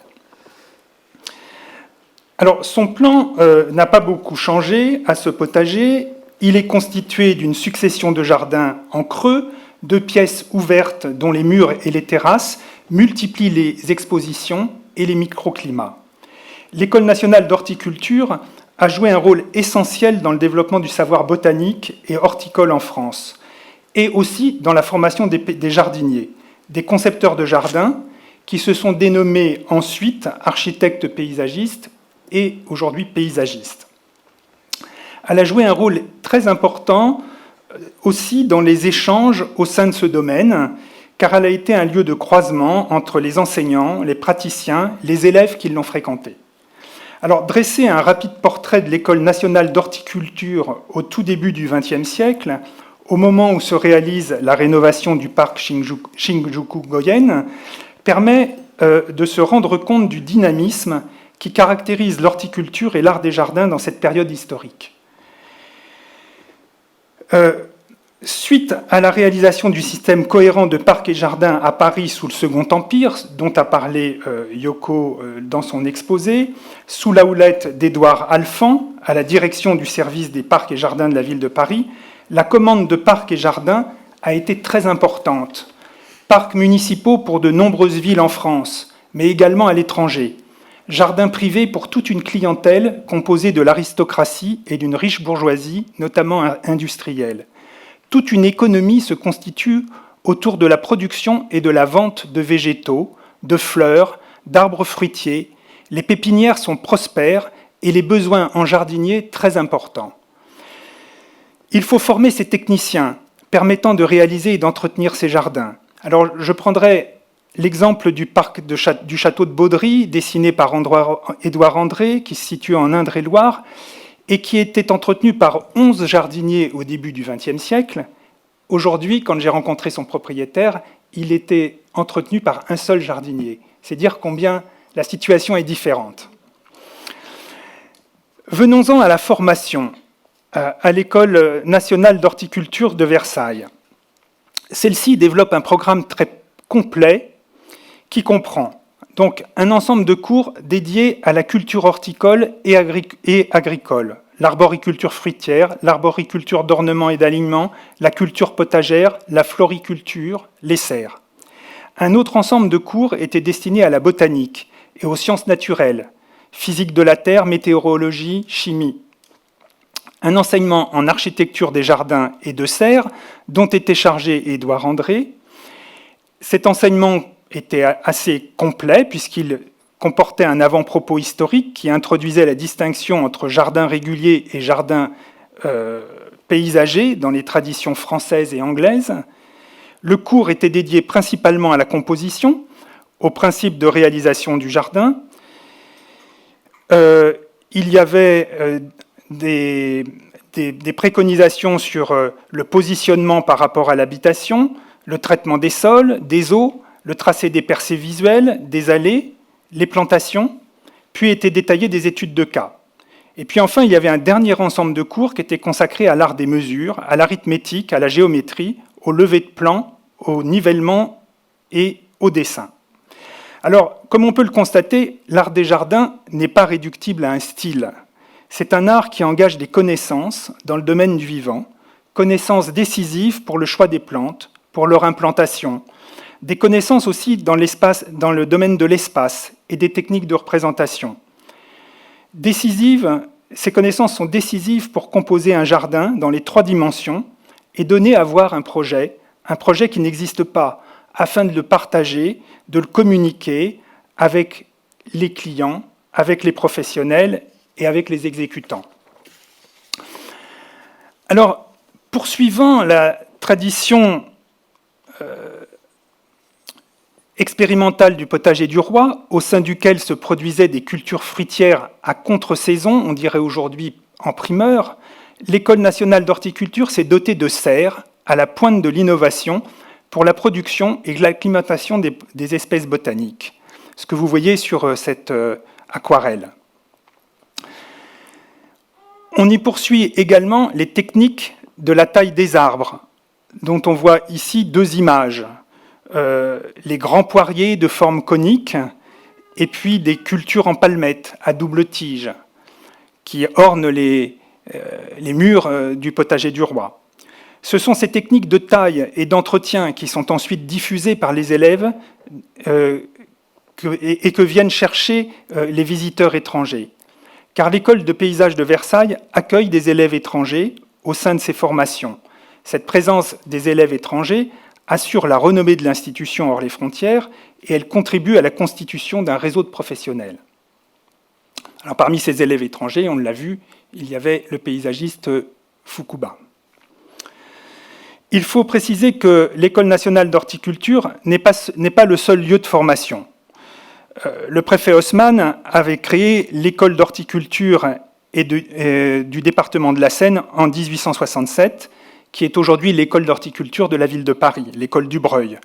D: Alors son plan n'a pas beaucoup changé à ce potager. Il est constitué d'une succession de jardins en creux, de pièces ouvertes dont les murs et les terrasses multiplie les expositions et les microclimats. L'École nationale d'horticulture a joué un rôle essentiel dans le développement du savoir botanique et horticole en France, et aussi dans la formation des jardiniers, des concepteurs de jardins qui se sont dénommés ensuite architectes paysagistes et aujourd'hui paysagistes. Elle a joué un rôle très important aussi dans les échanges au sein de ce domaine, car elle a été un lieu de croisement entre les enseignants, les praticiens, les élèves qui l'ont fréquentée. Alors, dresser un rapide portrait de l'École nationale d'horticulture au tout début du XXe siècle, au moment où se réalise la rénovation du parc Shinjuku-Goyen, permet de se rendre compte du dynamisme qui caractérise l'horticulture et l'art des jardins dans cette période historique. Suite à la réalisation du système cohérent de parcs et jardins à Paris sous le Second Empire, dont a parlé Yoko dans son exposé, sous la houlette d'Édouard Alphand, à la direction du service des parcs et jardins de la ville de Paris, la commande de parcs et jardins a été très importante. Parcs municipaux pour de nombreuses villes en France, mais également à l'étranger. Jardins privés pour toute une clientèle composée de l'aristocratie et d'une riche bourgeoisie, notamment industrielle. Toute une économie se constitue autour de la production et de la vente de végétaux, de fleurs, d'arbres fruitiers. Les pépinières sont prospères et les besoins en jardiniers très importants. Il faut former ces techniciens permettant de réaliser et d'entretenir ces jardins. Alors, je prendrai l'exemple du parc du château de Baudry, dessiné par Édouard André, qui se situe en Indre-et-Loire, et qui était entretenu par 11 jardiniers au début du XXe siècle. Aujourd'hui, quand j'ai rencontré son propriétaire, il était entretenu par un seul jardinier. C'est dire combien la situation est différente. Venons-en à la formation à l'École nationale d'horticulture de Versailles. Celle-ci développe un programme très complet qui comprend donc un ensemble de cours dédiés à la culture horticole et agricole, l'arboriculture fruitière, l'arboriculture d'ornement et d'alignement, la culture potagère, la floriculture, les serres. Un autre ensemble de cours était destiné à la botanique et aux sciences naturelles, physique de la terre, météorologie, chimie. Un enseignement en architecture des jardins et de serres, dont était chargé Édouard André. Cet enseignement était assez complet puisqu'il comportait un avant-propos historique qui introduisait la distinction entre jardin régulier et jardin paysager dans les traditions françaises et anglaises. Le cours était dédié principalement à la composition, au principe de réalisation du jardin. Il y avait des préconisations sur le positionnement par rapport à l'habitation, le traitement des sols, des eaux, le tracé des percées visuelles, des allées, les plantations, puis étaient détaillées des études de cas. Et puis enfin, il y avait un dernier ensemble de cours qui était consacré à l'art des mesures, à l'arithmétique, à la géométrie, au lever de plan, au nivellement et au dessin. Alors, comme on peut le constater, l'art des jardins n'est pas réductible à un style. C'est un art qui engage des connaissances dans le domaine du vivant, connaissances décisives pour le choix des plantes, pour leur implantation, des connaissances aussi dans le domaine de l'espace et des techniques de représentation. Ces connaissances sont décisives pour composer un jardin dans les 3 dimensions et donner à voir un projet qui n'existe pas, afin de le partager, de le communiquer avec les clients, avec les professionnels et avec les exécutants. Alors, poursuivant la tradition expérimentale du potager du roi, au sein duquel se produisaient des cultures fruitières à contre-saison, on dirait aujourd'hui en primeur, l'École nationale d'horticulture s'est dotée de serres à la pointe de l'innovation pour la production et l'acclimatation des espèces botaniques, ce que vous voyez sur cette aquarelle. On y poursuit également les techniques de la taille des arbres, dont on voit ici 2 images. Les grands poiriers de forme conique et puis des cultures en palmettes à double tige qui ornent les murs du potager du roi. Ce sont ces techniques de taille et d'entretien qui sont ensuite diffusées par les élèves et que viennent chercher les visiteurs étrangers. Car l'école de paysage de Versailles accueille des élèves étrangers au sein de ses formations. Cette présence des élèves étrangers assure la renommée de l'institution hors les frontières et elle contribue à la constitution d'un réseau de professionnels. Alors, parmi ces élèves étrangers, on l'a vu, il y avait le paysagiste Fukuba. Il faut préciser que l'École nationale d'horticulture n'est pas le seul lieu de formation. Le préfet Haussmann avait créé l'École d'horticulture du département de la Seine en 1867, qui est aujourd'hui l'école d'horticulture de la ville de Paris, l'école du Breuil.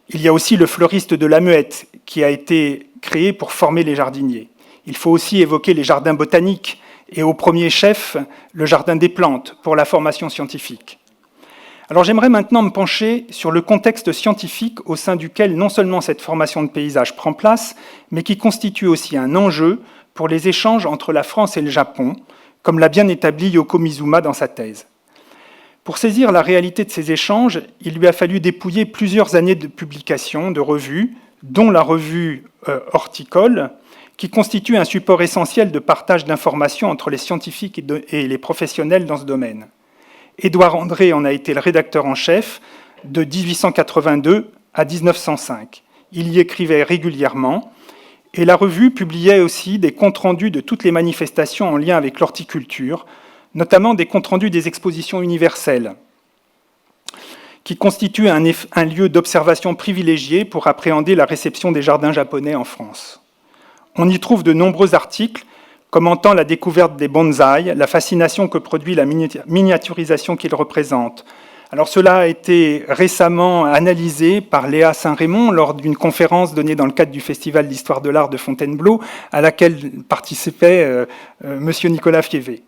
D: Il y a aussi le fleuriste de la Muette, qui a été créé pour former les jardiniers. Il faut aussi évoquer les jardins botaniques et au premier chef, le jardin des plantes pour la formation scientifique. Alors j'aimerais maintenant me pencher sur le contexte scientifique au sein duquel non seulement cette formation de paysage prend place, mais qui constitue aussi un enjeu pour les échanges entre la France et le Japon, comme l'a bien établi Yoko Mizuma dans sa thèse. Pour saisir la réalité de ces échanges, il lui a fallu dépouiller plusieurs années de publications, de revues, dont la revue Horticole, qui constitue un support essentiel de partage d'informations entre les scientifiques et les professionnels dans ce domaine. Édouard André en a été le rédacteur en chef de 1882 à 1905. Il y écrivait régulièrement et la revue publiait aussi des comptes rendus de toutes les manifestations en lien avec l'horticulture, notamment des comptes rendus des expositions universelles, qui constituent un lieu d'observation privilégié pour appréhender la réception des jardins japonais en France. On y trouve de nombreux articles commentant la découverte des bonsaïs, la fascination que produit la miniaturisation qu'ils représentent. Alors cela a été récemment analysé par Léa Saint-Raymond lors d'une conférence donnée dans le cadre du Festival d'Histoire de l'Art de Fontainebleau, à laquelle participait Monsieur Nicolas Fievé.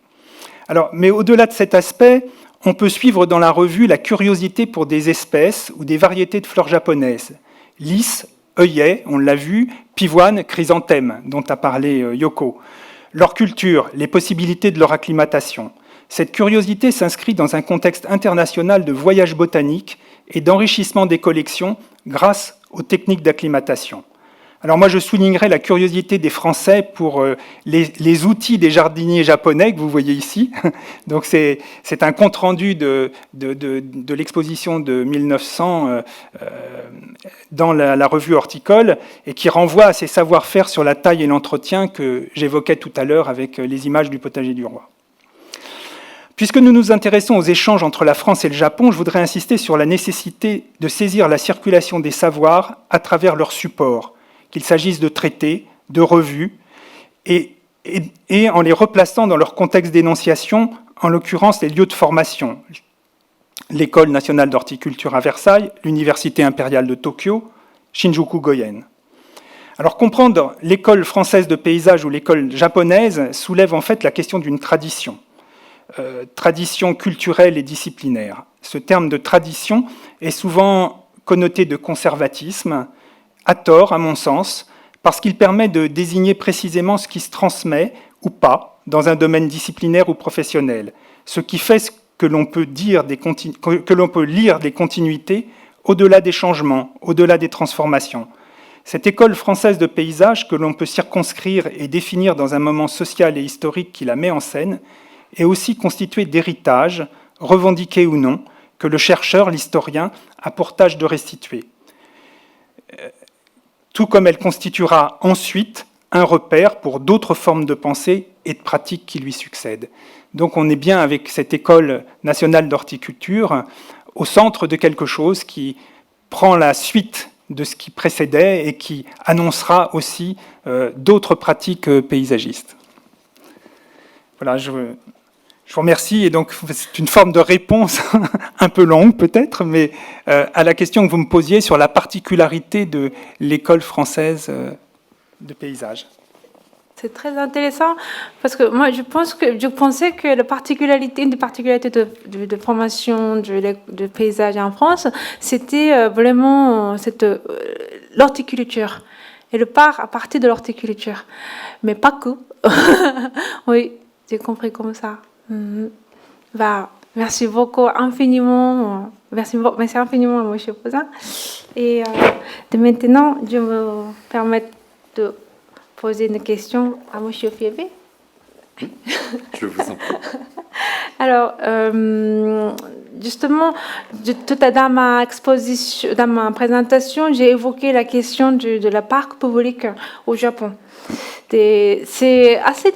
D: Alors, mais au-delà de cet aspect, on peut suivre dans la revue la curiosité pour des espèces ou des variétés de fleurs japonaises. Lys, œillet, on l'a vu, pivoine, chrysanthème, dont a parlé Yoko. Leur culture, les possibilités de leur acclimatation. Cette curiosité s'inscrit dans un contexte international de voyage botanique et d'enrichissement des collections grâce aux techniques d'acclimatation. Alors moi, je soulignerai la curiosité des Français pour les outils des jardiniers japonais que vous voyez ici. Donc c'est un compte-rendu de l'exposition de 1900 dans la revue Horticole et qui renvoie à ces savoir-faire sur la taille et l'entretien que j'évoquais tout à l'heure avec les images du potager du roi. Puisque nous nous intéressons aux échanges entre la France et le Japon, je voudrais insister sur la nécessité de saisir la circulation des savoirs à travers leurs supports, qu'il s'agisse de traités, de revues, et en les replaçant dans leur contexte d'énonciation, en l'occurrence les lieux de formation. L'École nationale d'horticulture à Versailles, l'Université impériale de Tokyo, Shinjuku Goyen. Alors comprendre l'école française de paysage ou l'école japonaise soulève en fait la question d'une tradition. Tradition culturelle et disciplinaire. Ce terme de tradition est souvent connoté de conservatisme, à tort, à mon sens, parce qu'il permet de désigner précisément ce qui se transmet ou pas dans un domaine disciplinaire ou professionnel, ce qui fait que l'on peut lire des continuités au-delà des changements, au-delà des transformations. Cette école française de paysage, que l'on peut circonscrire et définir dans un moment social et historique qui la met en scène, est aussi constituée d'héritages, revendiqués ou non, que le chercheur, l'historien, a pour tâche de restituer. Tout comme elle constituera ensuite un repère pour d'autres formes de pensée et de pratiques qui lui succèdent. Donc on est bien avec cette école nationale d'horticulture au centre de quelque chose qui prend la suite de ce qui précédait et qui annoncera aussi d'autres pratiques paysagistes. Voilà, je vous remercie. Et donc, c'est une forme de réponse un peu longue peut-être, mais à la question que vous me posiez sur la particularité de l'école française de paysage.
C: C'est très intéressant parce que moi, je pensais que une des particularités de formation de paysage en France, c'était vraiment l'horticulture. Et le part à partir de l'horticulture. Mais pas que. Oui, j'ai compris comme ça. Merci beaucoup infiniment. Merci infiniment à M. Pouzin. Et maintenant, je me permets de poser une question à M. Fievé.
E: Je vous en prie.
C: Alors, justement, tout à l'heure dans ma présentation, j'ai évoqué la question de la parc public au Japon. C'est assez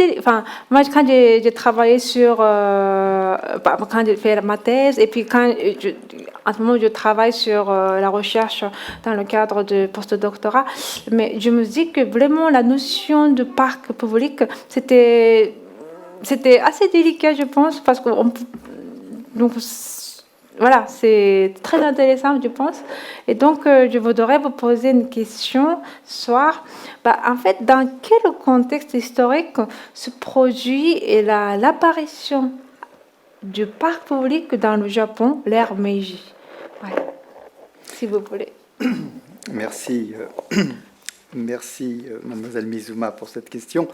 C: moi quand j'ai travaillé quand j'ai fait ma thèse et puis en ce moment je travaille sur la recherche dans le cadre de postdoctorat, mais je me dis que vraiment la notion de parc public c'était assez délicat, je pense, parce que voilà, c'est très intéressant, je pense. Et donc, je voudrais vous poser une question ce soir. En fait, dans quel contexte historique se produit l'apparition du parc public dans le Japon, l'ère Meiji? Ouais. Si vous voulez.
E: Merci, merci mademoiselle Mizuma pour cette question.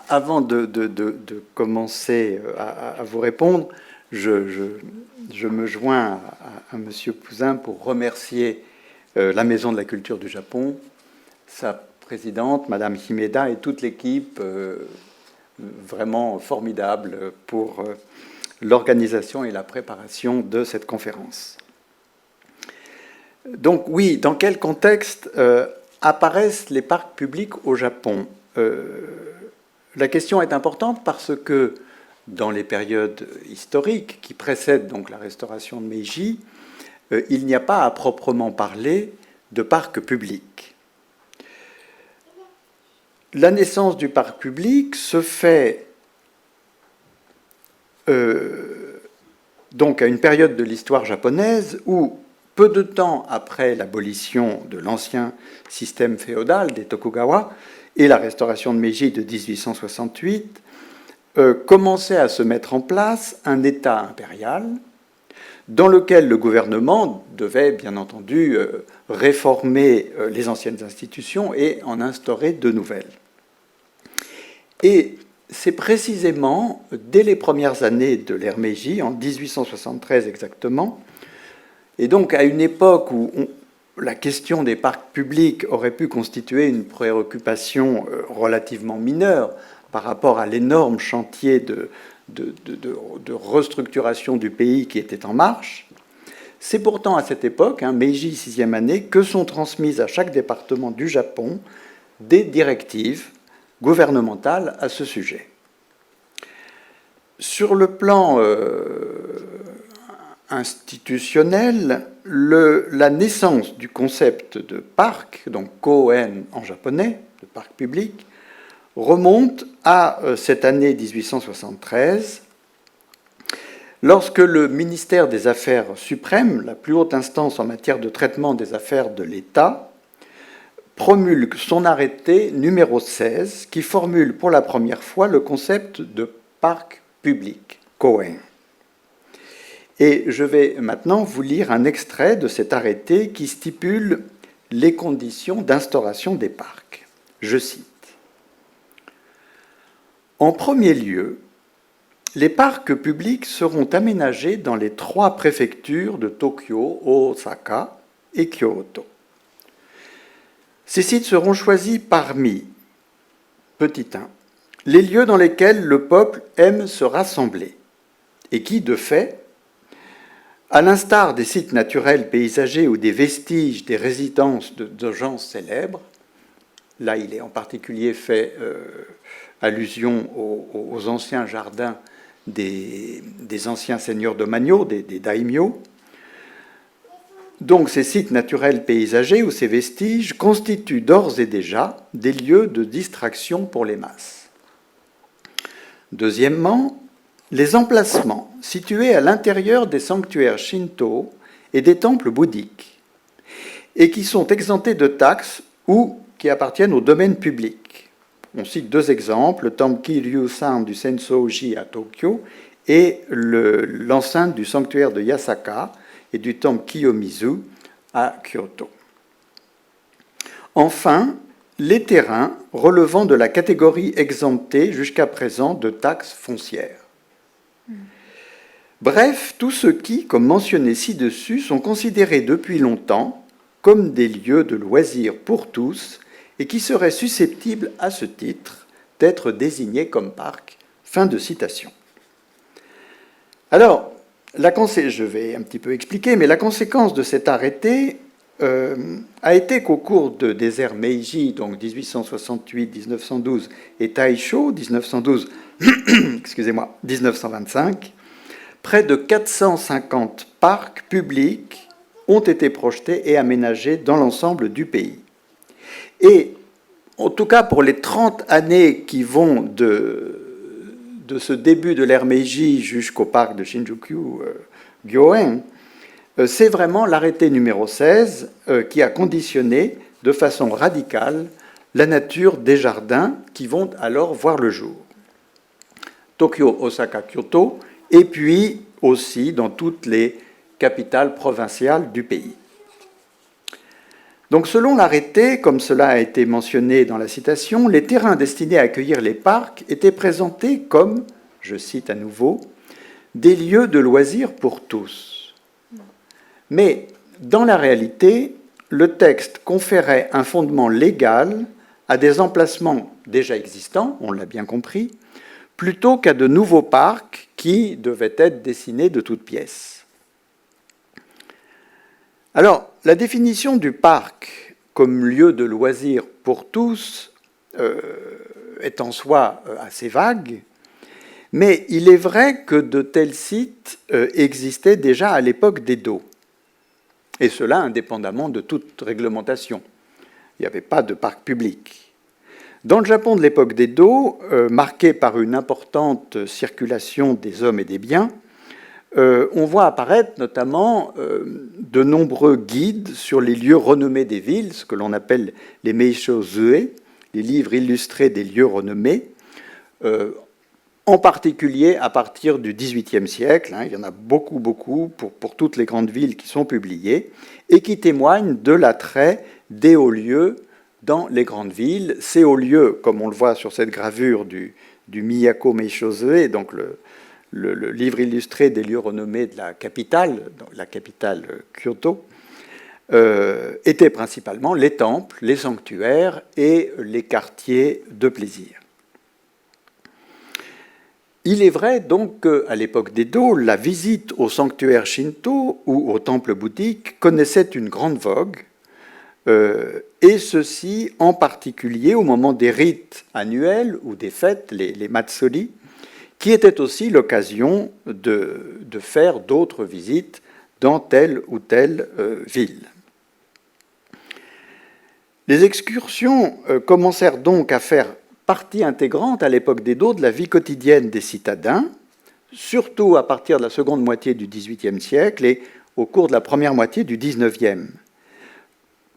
E: Avant de commencer à vous répondre, je me joins à monsieur Pouzin pour remercier la Maison de la Culture du Japon, sa présidente, madame Himeda, et toute l'équipe vraiment formidable pour l'organisation et la préparation de cette conférence. Donc oui, dans quel contexte apparaissent les parcs publics au Japon? La question est importante parce que dans les périodes historiques qui précèdent donc la restauration de Meiji, il n'y a pas à proprement parler de parc public. La naissance du parc public se fait donc à une période de l'histoire japonaise où, peu de temps après l'abolition de l'ancien système féodal des Tokugawa et la restauration de Meiji de 1868, commençait à se mettre en place un État impérial dans lequel le gouvernement devait, bien entendu, réformer les anciennes institutions et en instaurer de nouvelles. Et c'est précisément dès les premières années de l'ère Meiji, en 1873 exactement, et donc à une époque où la question des parcs publics aurait pu constituer une préoccupation relativement mineure par rapport à l'énorme chantier de restructuration du pays qui était en marche. C'est pourtant à cette époque, Meiji 6e année, que sont transmises à chaque département du Japon des directives gouvernementales à ce sujet. Sur le plan institutionnel, la naissance du concept de parc, donc koen en japonais, de parc public, remonte à cette année 1873, lorsque le ministère des Affaires suprêmes, la plus haute instance en matière de traitement des affaires de l'État, promulgue son arrêté numéro 16, qui formule pour la première fois le concept de parc public, koen. Et je vais maintenant vous lire un extrait de cet arrêté qui stipule les conditions d'instauration des parcs. Je cite. En premier lieu, les parcs publics seront aménagés dans les 3 préfectures de Tokyo, Osaka et Kyoto. Ces sites seront choisis parmi, petit 1, les lieux dans lesquels le peuple aime se rassembler et qui, de fait, à l'instar des sites naturels paysagers ou des vestiges des résidences de gens célèbres, là il est en particulier fait allusion aux anciens jardins des anciens seigneurs de Magno, des daimyo. Donc ces sites naturels paysagers ou ces vestiges constituent d'ores et déjà des lieux de distraction pour les masses. Deuxièmement, les emplacements situés à l'intérieur des sanctuaires shinto et des temples bouddhiques, et qui sont exemptés de taxes ou qui appartiennent au domaine public. On cite 2 exemples, le temple Kiryu-san du Sensoji à Tokyo et l'enceinte du sanctuaire de Yasaka et du temple Kiyomizu à Kyoto. Enfin, les terrains relevant de la catégorie exemptée jusqu'à présent de taxes foncières. Bref, tous ceux qui, comme mentionné ci-dessus, sont considérés depuis longtemps comme des lieux de loisirs pour tous et qui seraient susceptibles, à ce titre, d'être désignés comme parcs. Fin de citation. Alors, je vais un petit peu expliquer, mais la conséquence de cet arrêté a été qu'au cours des ères Meiji, donc 1868-1912, et Taisho, 1925, près de 450 parcs publics ont été projetés et aménagés dans l'ensemble du pays. Et en tout cas, pour les 30 années qui vont de ce début de l'ère Meiji jusqu'au parc de Shinjuku, Gyoen, c'est vraiment l'arrêté numéro 16 qui a conditionné de façon radicale la nature des jardins qui vont alors voir le jour. Tokyo, Osaka, Kyoto, et puis aussi dans toutes les capitales provinciales du pays. Donc selon l'arrêté, comme cela a été mentionné dans la citation, les terrains destinés à accueillir les parcs étaient présentés comme, je cite à nouveau, des lieux de loisirs pour tous. Mais dans la réalité, le texte conférait un fondement légal à des emplacements déjà existants, on l'a bien compris, plutôt qu'à de nouveaux parcs qui devaient être dessinés de toutes pièces. Alors, la définition du parc comme lieu de loisirs pour tous est en soi assez vague, mais il est vrai que de tels sites existaient déjà à l'époque d'Edo, et cela indépendamment de toute réglementation. Il n'y avait pas de parc public. Dans le Japon de l'époque d'Edo, marqué par une importante circulation des hommes et des biens, on voit apparaître notamment de nombreux guides sur les lieux renommés des villes, ce que l'on appelle les Meisho Zue, les livres illustrés des lieux renommés, en particulier à partir du XVIIIe siècle. Il y en a beaucoup pour toutes les grandes villes qui sont publiées, et qui témoignent de l'attrait des hauts lieux dans les grandes villes. Ces hauts lieux, comme on le voit sur cette gravure du Miyako Meisho Zue, donc le livre illustré des lieux renommés de la capitale Kyoto, étaient principalement les temples, les sanctuaires et les quartiers de plaisir. Il est vrai donc qu'à l'époque d'Edo, la visite au sanctuaire Shinto ou au temple bouddhique connaissait une grande vogue, et ceci en particulier au moment des rites annuels ou des fêtes, les matsuri, qui étaient aussi l'occasion de faire d'autres visites dans telle ou telle ville. Les excursions commencèrent donc à faire partie intégrante à l'époque d'Edo de la vie quotidienne des citadins, surtout à partir de la seconde moitié du XVIIIe siècle et au cours de la première moitié du XIXe,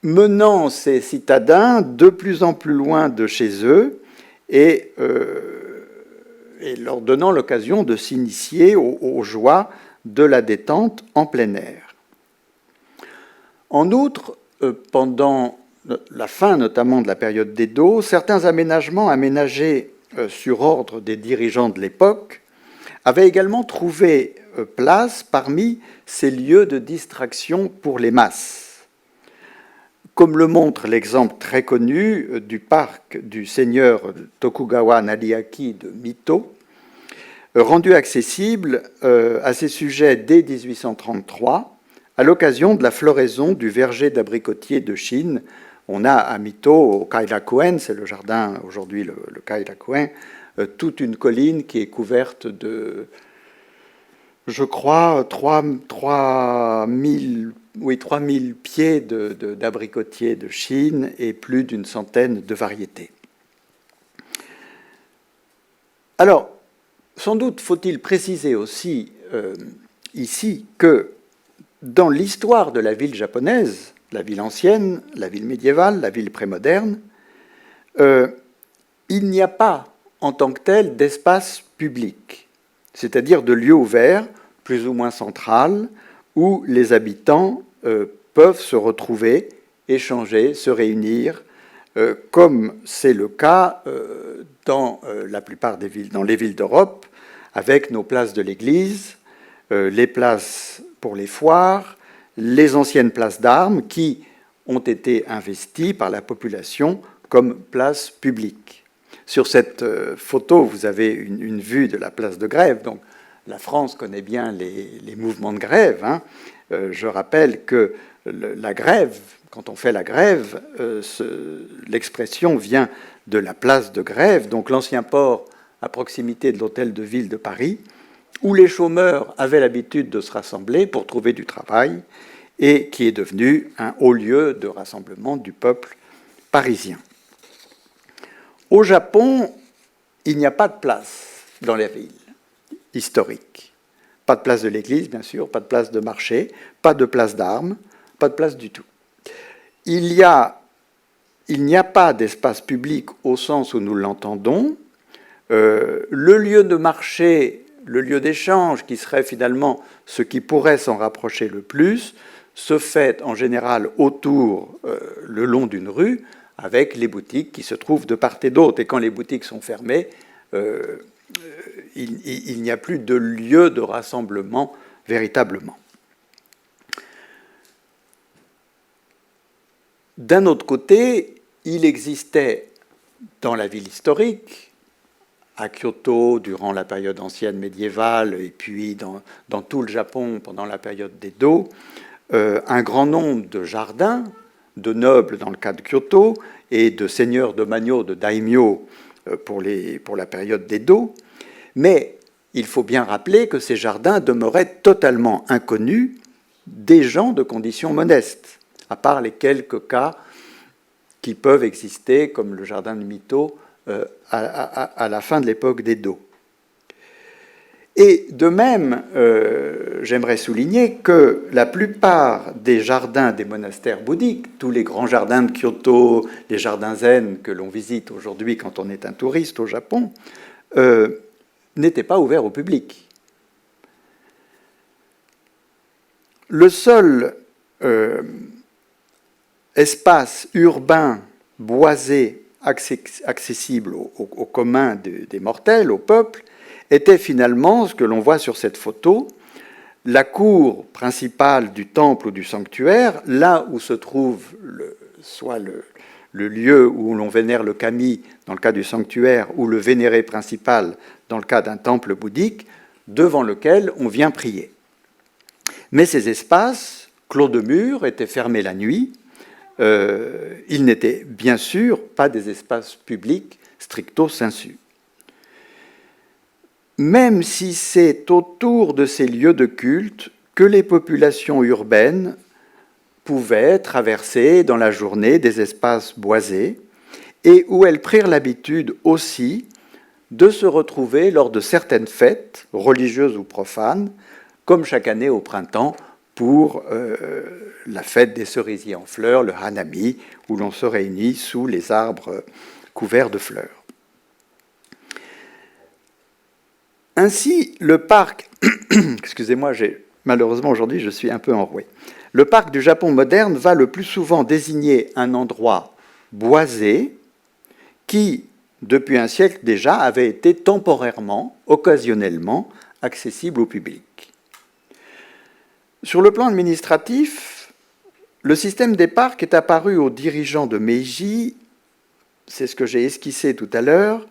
E: menant ces citadins de plus en plus loin de chez eux et leur donnant l'occasion de s'initier aux joies de la détente en plein air. En outre, pendant la fin notamment de la période d'Edo, certains aménagements aménagés sur ordre des dirigeants de l'époque avaient également trouvé place parmi ces lieux de distraction pour les masses, comme le montre l'exemple très connu du parc du seigneur Tokugawa Nariaki de Mito, rendu accessible à ces sujets dès 1833, à l'occasion de la floraison du verger d'abricotiers de Chine. On a à Mito, au Kairakuen, c'est le jardin aujourd'hui, le Kairakuen, toute une colline qui est couverte de, je crois, 3000 pieds d'abricotiers de Chine et plus d'une centaine de variétés. Alors, sans doute faut-il préciser aussi ici que dans l'histoire de la ville japonaise, la ville ancienne, la ville médiévale, la ville prémoderne, il n'y a pas en tant que tel d'espace public, c'est-à-dire de lieu ouvert, plus ou moins central, où les habitants peuvent se retrouver, échanger, se réunir, comme c'est le cas dans la plupart des villes, dans les villes d'Europe, avec nos places de l'église, les places pour les foires, les anciennes places d'armes qui ont été investies par la population comme places publiques. Sur cette photo, vous avez une vue de la place de Grève. Donc, la France connaît bien les mouvements de grève. Je rappelle que la grève, quand on fait la grève, l'expression vient de la place de Grève, donc l'ancien port à proximité de l'hôtel de ville de Paris, où les chômeurs avaient l'habitude de se rassembler pour trouver du travail et qui est devenu un haut lieu de rassemblement du peuple parisien. Au Japon, il n'y a pas de place dans les villes historiques. Pas de place de l'église, bien sûr, pas de place de marché, pas de place d'armes, pas de place du tout. Il n'y a pas d'espace public au sens où nous l'entendons. Le lieu de marché, le lieu d'échange, qui serait finalement ce qui pourrait s'en rapprocher le plus, se fait en général autour, le long d'une rue, avec les boutiques qui se trouvent de part et d'autre. Et quand les boutiques sont fermées, il n'y a plus de lieu de rassemblement véritablement. D'un autre côté, il existait dans la ville historique, à Kyoto durant la période ancienne médiévale et puis dans tout le Japon pendant la période d'Edo, un grand nombre de jardins, de nobles dans le cas de Kyoto et de seigneurs de Manyo, de daimyo pour la période d'Edo. Mais il faut bien rappeler que ces jardins demeuraient totalement inconnus des gens de conditions modestes, à part les quelques cas qui peuvent exister, comme le jardin de Mito, à la fin de l'époque d'Edo. Et de même, j'aimerais souligner que la plupart des jardins des monastères bouddhiques, tous les grands jardins de Kyoto, les jardins zen que l'on visite aujourd'hui quand on est un touriste au Japon, n'étaient pas ouverts au public. Le seul espace urbain boisé accessible au commun des mortels, au peuple, était finalement ce que l'on voit sur cette photo, la cour principale du temple ou du sanctuaire, là où se trouve soit le lieu où l'on vénère le kami dans le cas du sanctuaire ou le vénéré principal dans le cas d'un temple bouddhique, devant lequel on vient prier. Mais ces espaces, clos de murs, étaient fermés la nuit. Ils n'étaient bien sûr pas des espaces publics stricto sensu. Même si c'est autour de ces lieux de culte que les populations urbaines pouvaient traverser dans la journée des espaces boisés et où elles prirent l'habitude aussi de se retrouver lors de certaines fêtes, religieuses ou profanes, comme chaque année au printemps pour la fête des cerisiers en fleurs, le hanami, où l'on se réunit sous les arbres couverts de fleurs. Ainsi, le parc, excusez-moi, malheureusement aujourd'hui je suis un peu enroué. Le parc du Japon moderne va le plus souvent désigner un endroit boisé qui, depuis un siècle déjà, avait été temporairement, occasionnellement, accessible au public. Sur le plan administratif, le système des parcs est apparu aux dirigeants de Meiji, c'est ce que j'ai esquissé tout à l'heure,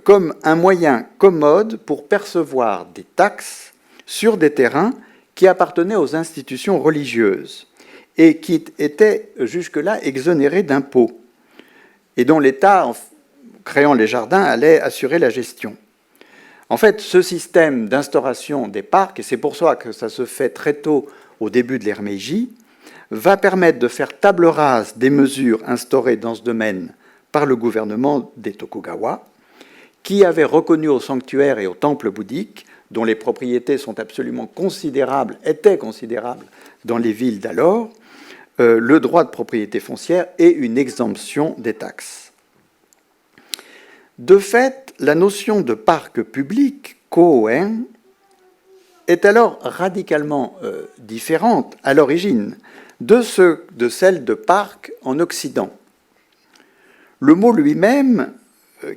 E: comme un moyen commode pour percevoir des taxes sur des terrains qui appartenaient aux institutions religieuses et qui étaient jusque-là exonérés d'impôts et dont l'État, en créant les jardins, allait assurer la gestion. En fait, ce système d'instauration des parcs, et c'est pour ça que ça se fait très tôt au début de l'ère Meiji, va permettre de faire table rase des mesures instaurées dans ce domaine par le gouvernement des Tokugawa, qui avait reconnu aux sanctuaires et aux temples bouddhiques, dont les propriétés sont absolument considérables, étaient considérables dans les villes d'alors, le droit de propriété foncière et une exemption des taxes. De fait, la notion de parc public, koen, est alors radicalement différente à l'origine de celle de parc en Occident. Le mot lui-même,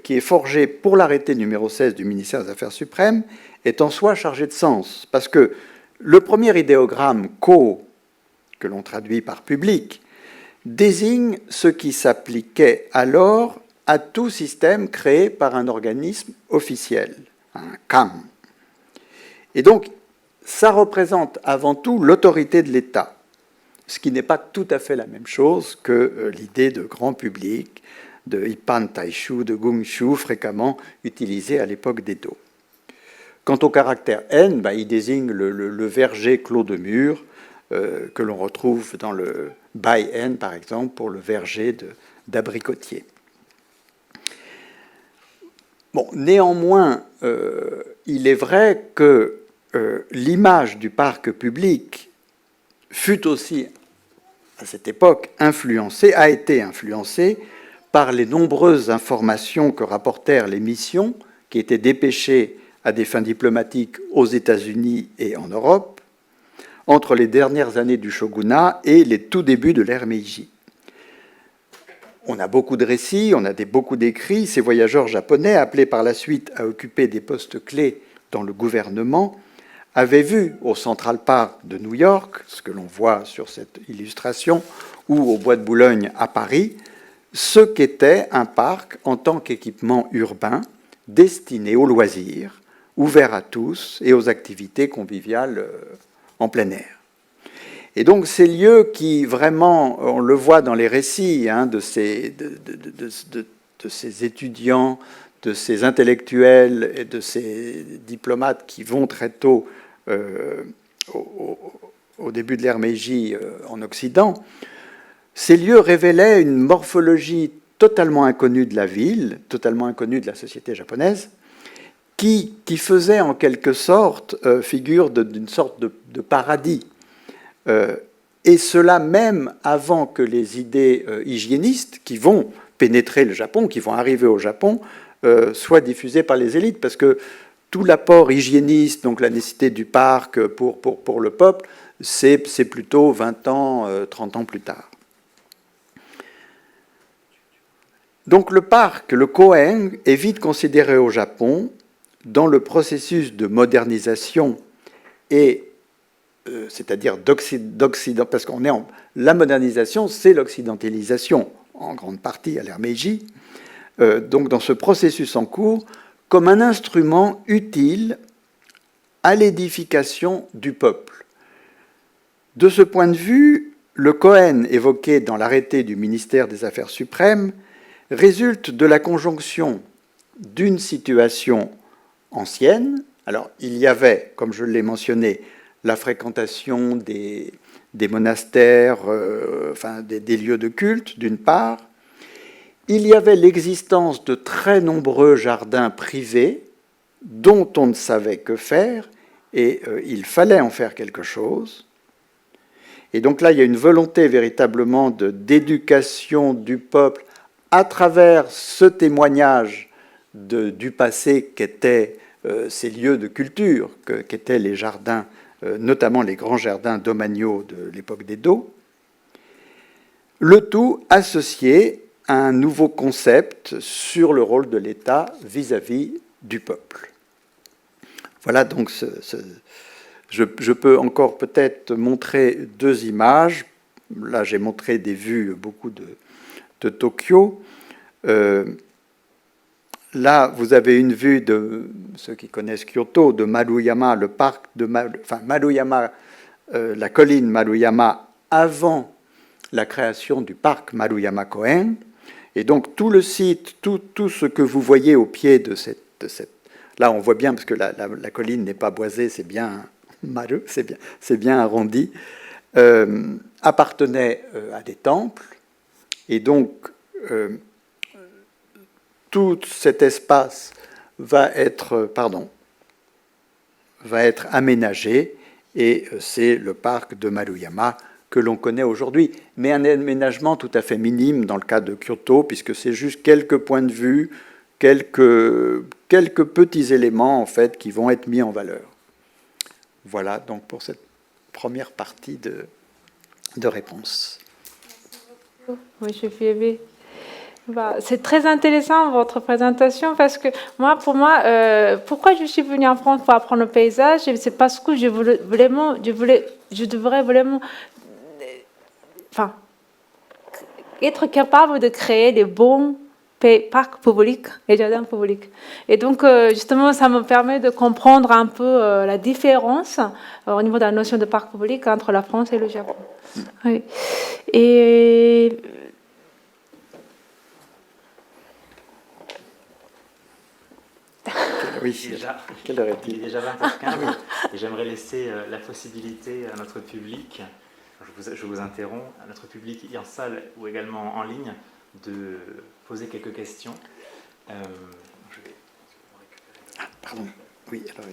E: qui est forgé pour l'arrêté numéro 16 du ministère des Affaires suprêmes, est en soi chargé de sens, parce que le premier idéogramme ko, que l'on traduit par public, désigne ce qui s'appliquait alors à tout système créé par un organisme officiel, un kam. Et donc, ça représente avant tout l'autorité de l'État, ce qui n'est pas tout à fait la même chose que l'idée de grand public, de Ippan Taishu, de Gungshu, fréquemment utilisé à l'époque d'Edo. Quant au caractère N, il désigne le verger clos de mur que l'on retrouve dans le Bai-en, par exemple, pour le verger d'abricotier. Bon, néanmoins, il est vrai que l'image du parc public fut aussi, à cette époque, a été influencée par les nombreuses informations que rapportèrent les missions qui étaient dépêchées à des fins diplomatiques aux États-Unis et en Europe, entre les dernières années du shogunat et les tout débuts de l'ère Meiji. On a beaucoup de récits, on a beaucoup d'écrits. Ces voyageurs japonais, appelés par la suite à occuper des postes clés dans le gouvernement, avaient vu au Central Park de New York, ce que l'on voit sur cette illustration, ou au Bois de Boulogne à Paris, ce qu'était un parc en tant qu'équipement urbain destiné aux loisirs, ouvert à tous et aux activités conviviales en plein air. Et donc ces lieux qui vraiment, on le voit dans les récits de ces étudiants, de ces intellectuels et de ces diplomates qui vont très tôt au début de l'ère Meiji en Occident, ces lieux révélaient une morphologie totalement inconnue de la ville, totalement inconnue de la société japonaise, qui faisait en quelque sorte figure d'une sorte de paradis. Et cela même avant que les idées hygiénistes qui vont pénétrer le Japon, qui vont arriver au Japon, soient diffusées par les élites, parce que tout l'apport hygiéniste, donc la nécessité du parc pour le peuple, c'est plutôt 20 ans, 30 ans plus tard. Donc le parc, le Koen, est vite considéré au Japon dans le processus de modernisation et c'est-à-dire d'Occident, parce qu'on est la modernisation, c'est l'occidentalisation en grande partie à l'ère Meiji. Donc dans ce processus en cours, comme un instrument utile à l'édification du peuple. De ce point de vue, le Koen évoqué dans l'arrêté du ministère des Affaires suprêmes résulte de la conjonction d'une situation ancienne. Alors, il y avait, comme je l'ai mentionné, la fréquentation des monastères, des lieux de culte, d'une part. Il y avait l'existence de très nombreux jardins privés dont on ne savait que faire, et il fallait en faire quelque chose. Et donc là, il y a une volonté véritablement d'éducation du peuple à travers ce témoignage du passé qu'étaient ces lieux de culture, qu'étaient les jardins, notamment les grands jardins domaniaux de l'époque d'Edo. Le tout associé à un nouveau concept sur le rôle de l'État vis-à-vis du peuple. Voilà donc je peux encore peut-être montrer deux images. Là, j'ai montré des vues beaucoup de Tokyo. Là, vous avez une vue de ceux qui connaissent Kyoto, de Maruyama, le parc de Maruyama, la colline Maruyama avant la création du parc Maruyama Koen. Et donc tout le site, tout ce que vous voyez au pied de cette là, on voit bien parce que la colline n'est pas boisée, c'est bien maru, c'est bien arrondi, appartenait à des temples, et donc tout cet espace va être aménagé, et c'est le parc de Maruyama que l'on connaît aujourd'hui, mais un aménagement tout à fait minime dans le cas de Kyoto, puisque c'est juste quelques points de vue, quelques petits éléments en fait qui vont être mis en valeur. Voilà donc pour cette première partie de réponse.
C: Oui, je suis aimée. C'est très intéressant votre présentation parce que pour moi, pourquoi je suis venue en France pour apprendre le paysage, c'est parce que je devrais vraiment, être capable de créer des bons parcs publics et jardins publics. Et donc, justement, ça me permet de comprendre un peu la différence au niveau de la notion de parc public entre la France et le Japon. Oui. Et
E: oui, quelle heure est-il ?
A: Il est déjà 20h15 et j'aimerais laisser la possibilité à notre public, je vous interromps, à notre public en salle ou également en ligne, de poser quelques questions.
E: Pardon. Oui, alors.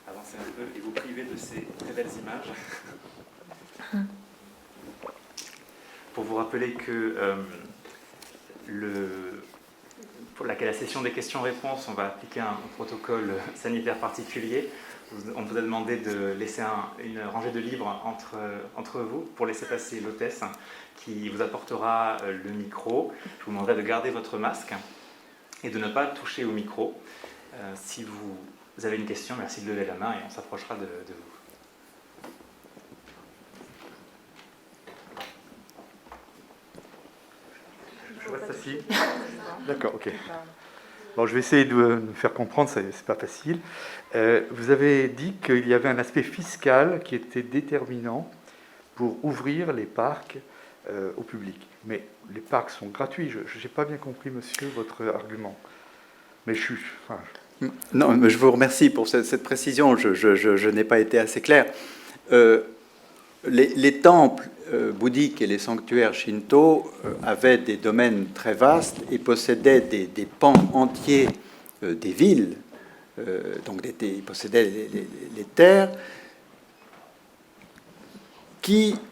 A: Avancez un peu et vous privez de ces très belles images. Pour vous rappeler que pour la session des questions-réponses, on va appliquer un protocole sanitaire particulier. On vous a demandé de laisser une rangée de livres entre vous pour laisser passer l'hôtesse qui vous apportera le micro. Je vous demanderai de garder votre masque et de ne pas toucher au micro. Si vous avez une question, merci de lever la main et on s'approchera de vous.
F: Je reste assis. D'accord, ok. Bon, je vais essayer de me faire comprendre, c'est pas facile. Vous avez dit qu'il y avait un aspect fiscal qui était déterminant pour ouvrir les parcs au public. Mais les parcs sont gratuits. Je n'ai pas bien compris, monsieur, votre argument. Mais
E: Non, mais je vous remercie pour cette précision. Je n'ai pas été assez clair. Les temples bouddhiques et les sanctuaires shinto avaient des domaines très vastes et possédaient des pans entiers des villes. Donc ils possédaient les terres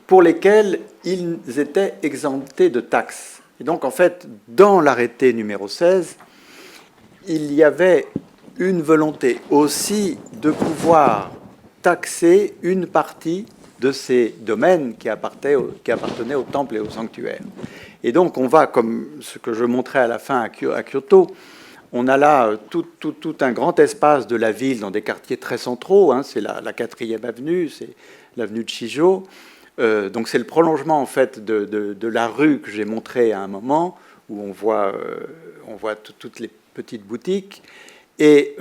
E: pour lesquelles ils étaient exemptés de taxes. Et donc, en fait, dans l'arrêté numéro 16, il y avait une volonté aussi de pouvoir taxer une partie de ces domaines qui appartenaient aux temples et aux sanctuaires. Et donc, on va, comme ce que je montrais à la fin à Kyoto, on a là tout un grand espace de la ville dans des quartiers très centraux. C'est la 4e avenue, c'est l'avenue de Shijo. Donc, c'est le prolongement, en fait, de la rue que j'ai montré à un moment, où on voit toutes les petites boutiques. Et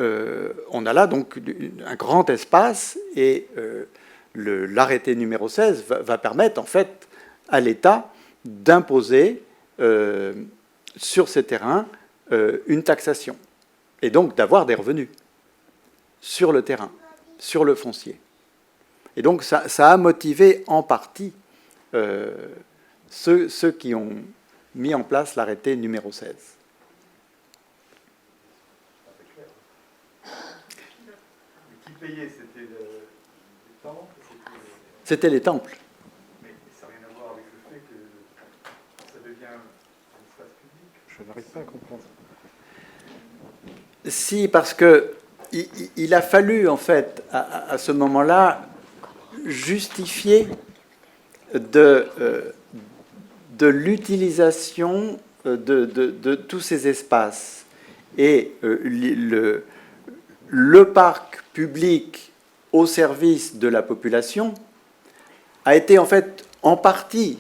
E: on a là, donc, un grand espace et l'arrêté numéro 16 va permettre, en fait, à l'État d'imposer sur ces terrains une taxation, et donc d'avoir des revenus sur le terrain, sur le foncier. Et donc ça a motivé en partie ceux qui ont mis en place l'arrêté numéro 16.
F: Qui payait? C'était les temples?
E: C'était les temples.
F: Mais ça n'a rien à voir avec le fait que ça devient un espace public. Je n'arrive pas à comprendre.
E: Si, parce qu'il a fallu, en fait, à ce moment-là, justifier de l'utilisation de tous ces espaces. Et le parc public au service de la population a été, en fait, en partie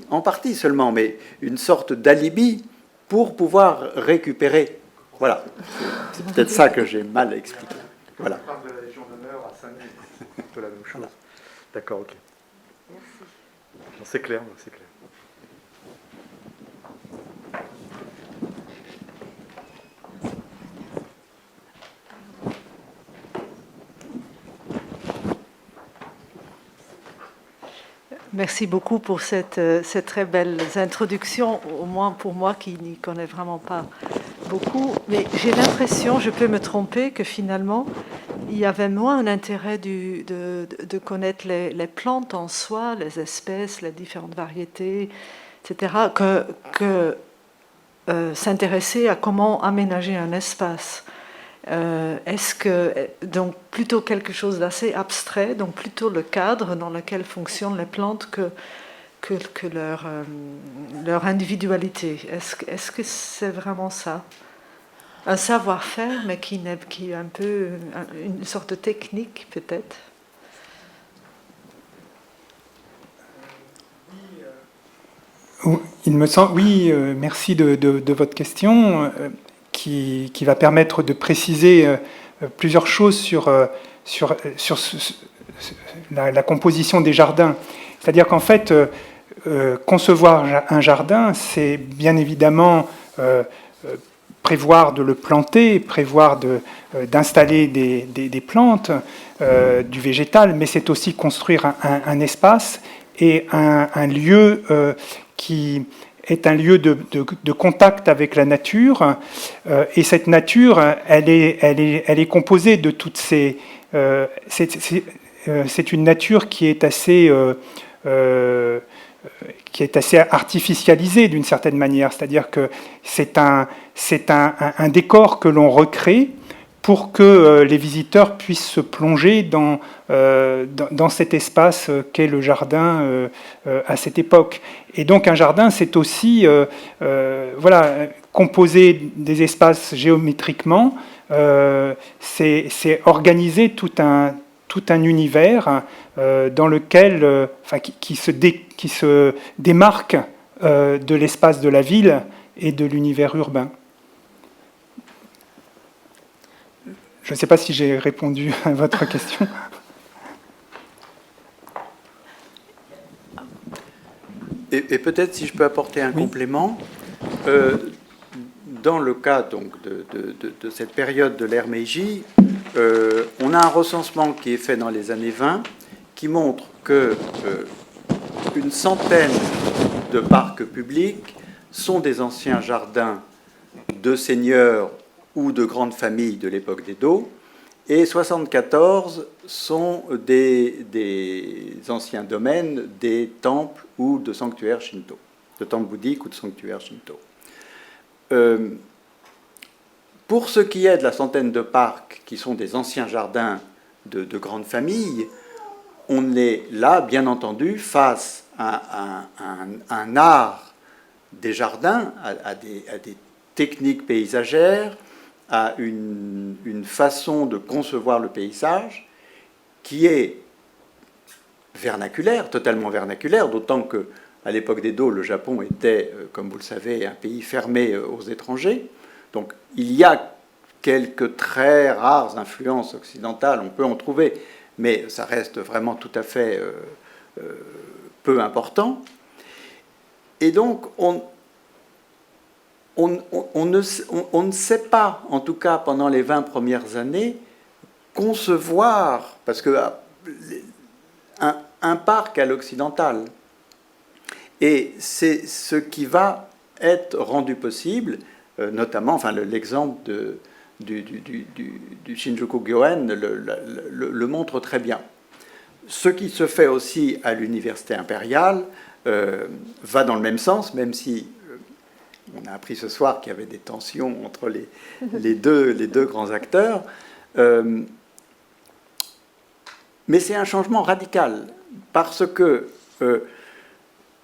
E: seulement, mais une sorte d'alibi pour pouvoir récupérer. Voilà, c'est peut-être ça que j'ai mal expliqué. Voilà.
F: On parle de la Légion d'honneur à Saint-Denis, c'est un peu la même chose. Voilà. D'accord, ok. Merci. C'est clair, c'est clair.
G: Merci beaucoup pour cette très belle introduction, au moins pour moi qui n'y connais vraiment pas beaucoup. Mais j'ai l'impression, je peux me tromper, que finalement, il y avait moins un intérêt de connaître les plantes en soi, les espèces, les différentes variétés, etc., que s'intéresser à comment aménager un espace. Est-ce que, donc, plutôt quelque chose d'assez abstrait, donc plutôt le cadre dans lequel fonctionnent les plantes que leur individualité? Est-ce que c'est vraiment ça? Un savoir-faire, mais qui est un peu une sorte de technique, peut-être?
D: Il me semble, oui, merci de votre question. Qui va permettre de préciser plusieurs choses sur la composition des jardins. C'est-à-dire qu'en fait, concevoir un jardin, c'est bien évidemment prévoir de le planter, prévoir d'installer des plantes, du végétal, mais c'est aussi construire un espace est un lieu qui est un lieu de contact avec la nature, et cette nature, elle est composée de toutes ces... c'est une nature qui est assez artificialisée d'une certaine manière, c'est-à-dire que c'est un décor que l'on recrée pour que les visiteurs puissent se plonger dans cet espace qu'est le jardin à cette époque. Et donc un jardin, c'est aussi composer des espaces géométriquement, c'est organiser tout un univers dans lequel, qui se démarque de l'espace de la ville et de l'univers urbain. Je ne sais pas si j'ai répondu à votre question.
E: Et peut-être si je peux apporter un complément, dans le cas donc, de cette période de l'ère Meiji, on a un recensement qui est fait dans les années 20 qui montre que une centaine de parcs publics sont des anciens jardins de seigneurs ou de grandes familles de l'époque d'Edo, et 74 sont des anciens domaines des temples ou de sanctuaires shinto, de temples bouddhiques ou de sanctuaires shinto. Pour ce qui est de la centaine de parcs qui sont des anciens jardins de grandes familles, on est là, bien entendu, face à un art des jardins, à des techniques paysagères, à une façon de concevoir le paysage qui est vernaculaire, totalement vernaculaire, d'autant que à l'époque d'Edo, le Japon était, comme vous le savez, un pays fermé aux étrangers. Donc il y a quelques très rares influences occidentales, on peut en trouver, mais ça reste vraiment tout à fait peu important. Et donc on ne sait pas, en tout cas pendant les 20 premières années, concevoir, parce que un parc à l'occidental, et c'est ce qui va être rendu possible, notamment, enfin l'exemple du Shinjuku Gyoen le montre très bien. Ce qui se fait aussi à l'université impériale va dans le même sens, même si on a appris ce soir qu'il y avait des tensions entre les deux grands acteurs. Mais c'est un changement radical, parce que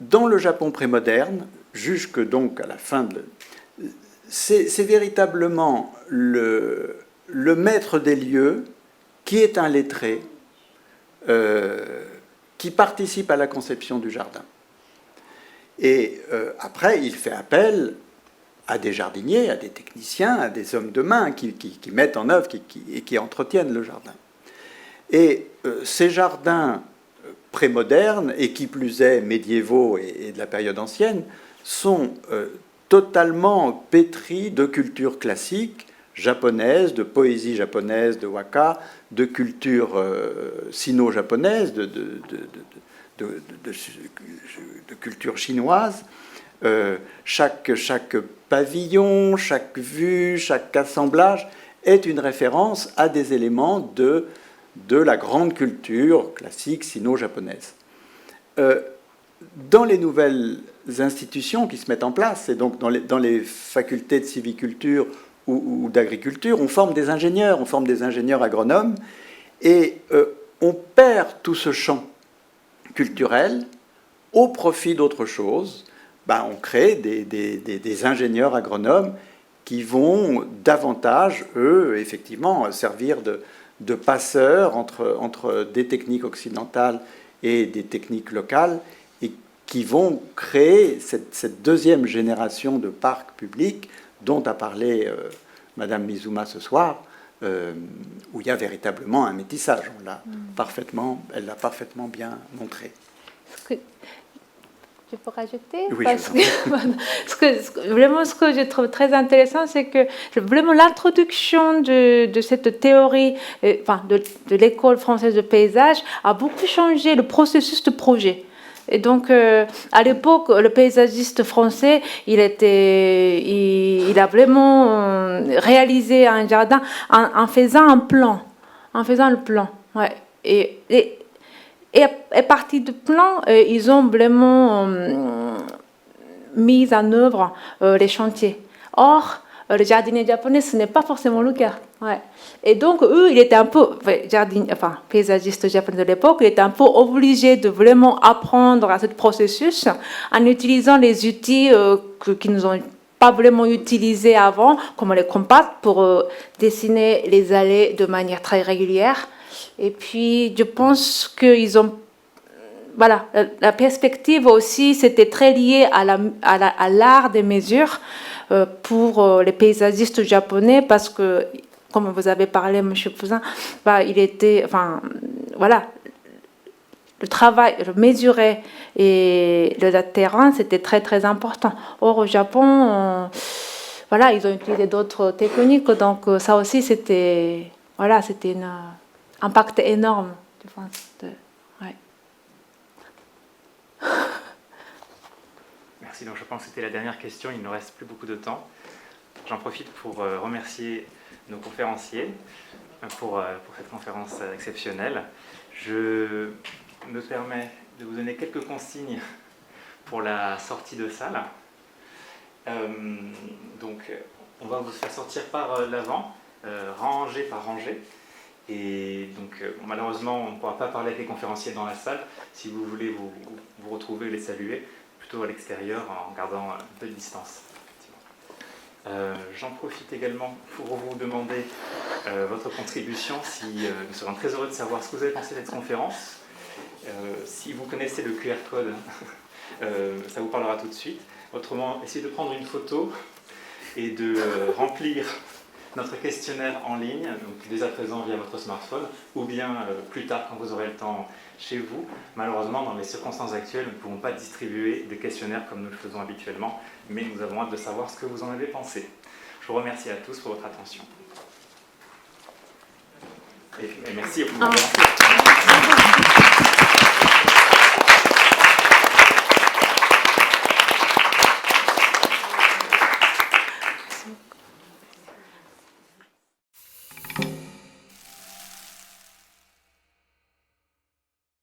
E: dans le Japon prémoderne, jusque donc à la fin c'est véritablement le maître des lieux qui est un lettré, qui participe à la conception du jardin. Et après, il fait appel à des jardiniers, à des techniciens, à des hommes de main qui mettent en œuvre et qui entretiennent le jardin. Et ces jardins prémodernes, et qui plus est médiévaux et de la période ancienne, sont totalement pétris de culture classique japonaise, de poésie japonaise, de waka, de culture sino-japonaise, de culture chinoise. Chaque pavillon, chaque vue, chaque assemblage est une référence à des éléments de la grande culture classique sino-japonaise. Dans les nouvelles institutions qui se mettent en place, et donc dans les facultés de civiculture ou d'agriculture, on forme des ingénieurs agronomes, et on perd tout ce champ culturel au profit d'autre chose. On crée des ingénieurs agronomes qui vont davantage, eux, effectivement, servir de passeurs entre des techniques occidentales et des techniques locales, et qui vont créer cette deuxième génération de parcs publics dont a parlé Madame Mizuma ce soir, où il y a véritablement un métissage. Elle l'a parfaitement bien montré.
C: Je peux rajouter?
E: Oui,
C: parce que ce que je trouve très intéressant, c'est que vraiment l'introduction de cette théorie, de l'école française de paysage a beaucoup changé le processus de projet. Et donc, à l'époque, le paysagiste français, il a vraiment réalisé un jardin en faisant un plan. En faisant le plan, ouais. Et à partir du plan, ils ont vraiment mis en œuvre les chantiers. Or, le jardinier japonais, ce n'est pas forcément le cas. Ouais. Et donc, eux, il était un peu, paysagiste japonais de l'époque, il était un peu obligé de vraiment apprendre à ce processus en utilisant les outils qui nous ont pas vraiment utilisés avant, comme les compas, pour dessiner les allées de manière très régulière. Et puis, je pense qu'ils ont... Voilà, la perspective aussi, c'était très lié à l'art des mesures pour les paysagistes japonais, parce que, comme vous avez parlé, M. Pouzin, il était... voilà, le travail, le mesurer et le terrain, c'était très, très important. Or, au Japon... voilà, ils ont utilisé d'autres techniques, donc ça aussi, c'était un impact énorme, je pense. Ouais.
A: Merci, donc je pense que c'était la dernière question, il ne nous reste plus beaucoup de temps. J'en profite pour remercier nos conférenciers pour cette conférence exceptionnelle. Je me permets de vous donner quelques consignes pour la sortie de salle. Donc, on va vous faire sortir par l'avant, rangée par rangée. Et donc, malheureusement, on ne pourra pas parler avec les conférenciers dans la salle. Si vous voulez vous retrouver, les saluer, plutôt à l'extérieur, en gardant un peu de distance. J'en profite également pour vous demander votre contribution. Nous serons très heureux de savoir ce que vous avez pensé de cette conférence. Si vous connaissez le QR code, ça vous parlera tout de suite. Autrement, essayez de prendre une photo et de remplir notre questionnaire en ligne, donc dès à présent via votre smartphone, ou bien plus tard quand vous aurez le temps chez vous. Malheureusement, dans les circonstances actuelles, nous ne pouvons pas distribuer des questionnaires comme nous le faisons habituellement, mais nous avons hâte de savoir ce que vous en avez pensé. Je vous remercie à tous pour votre attention. Et merci.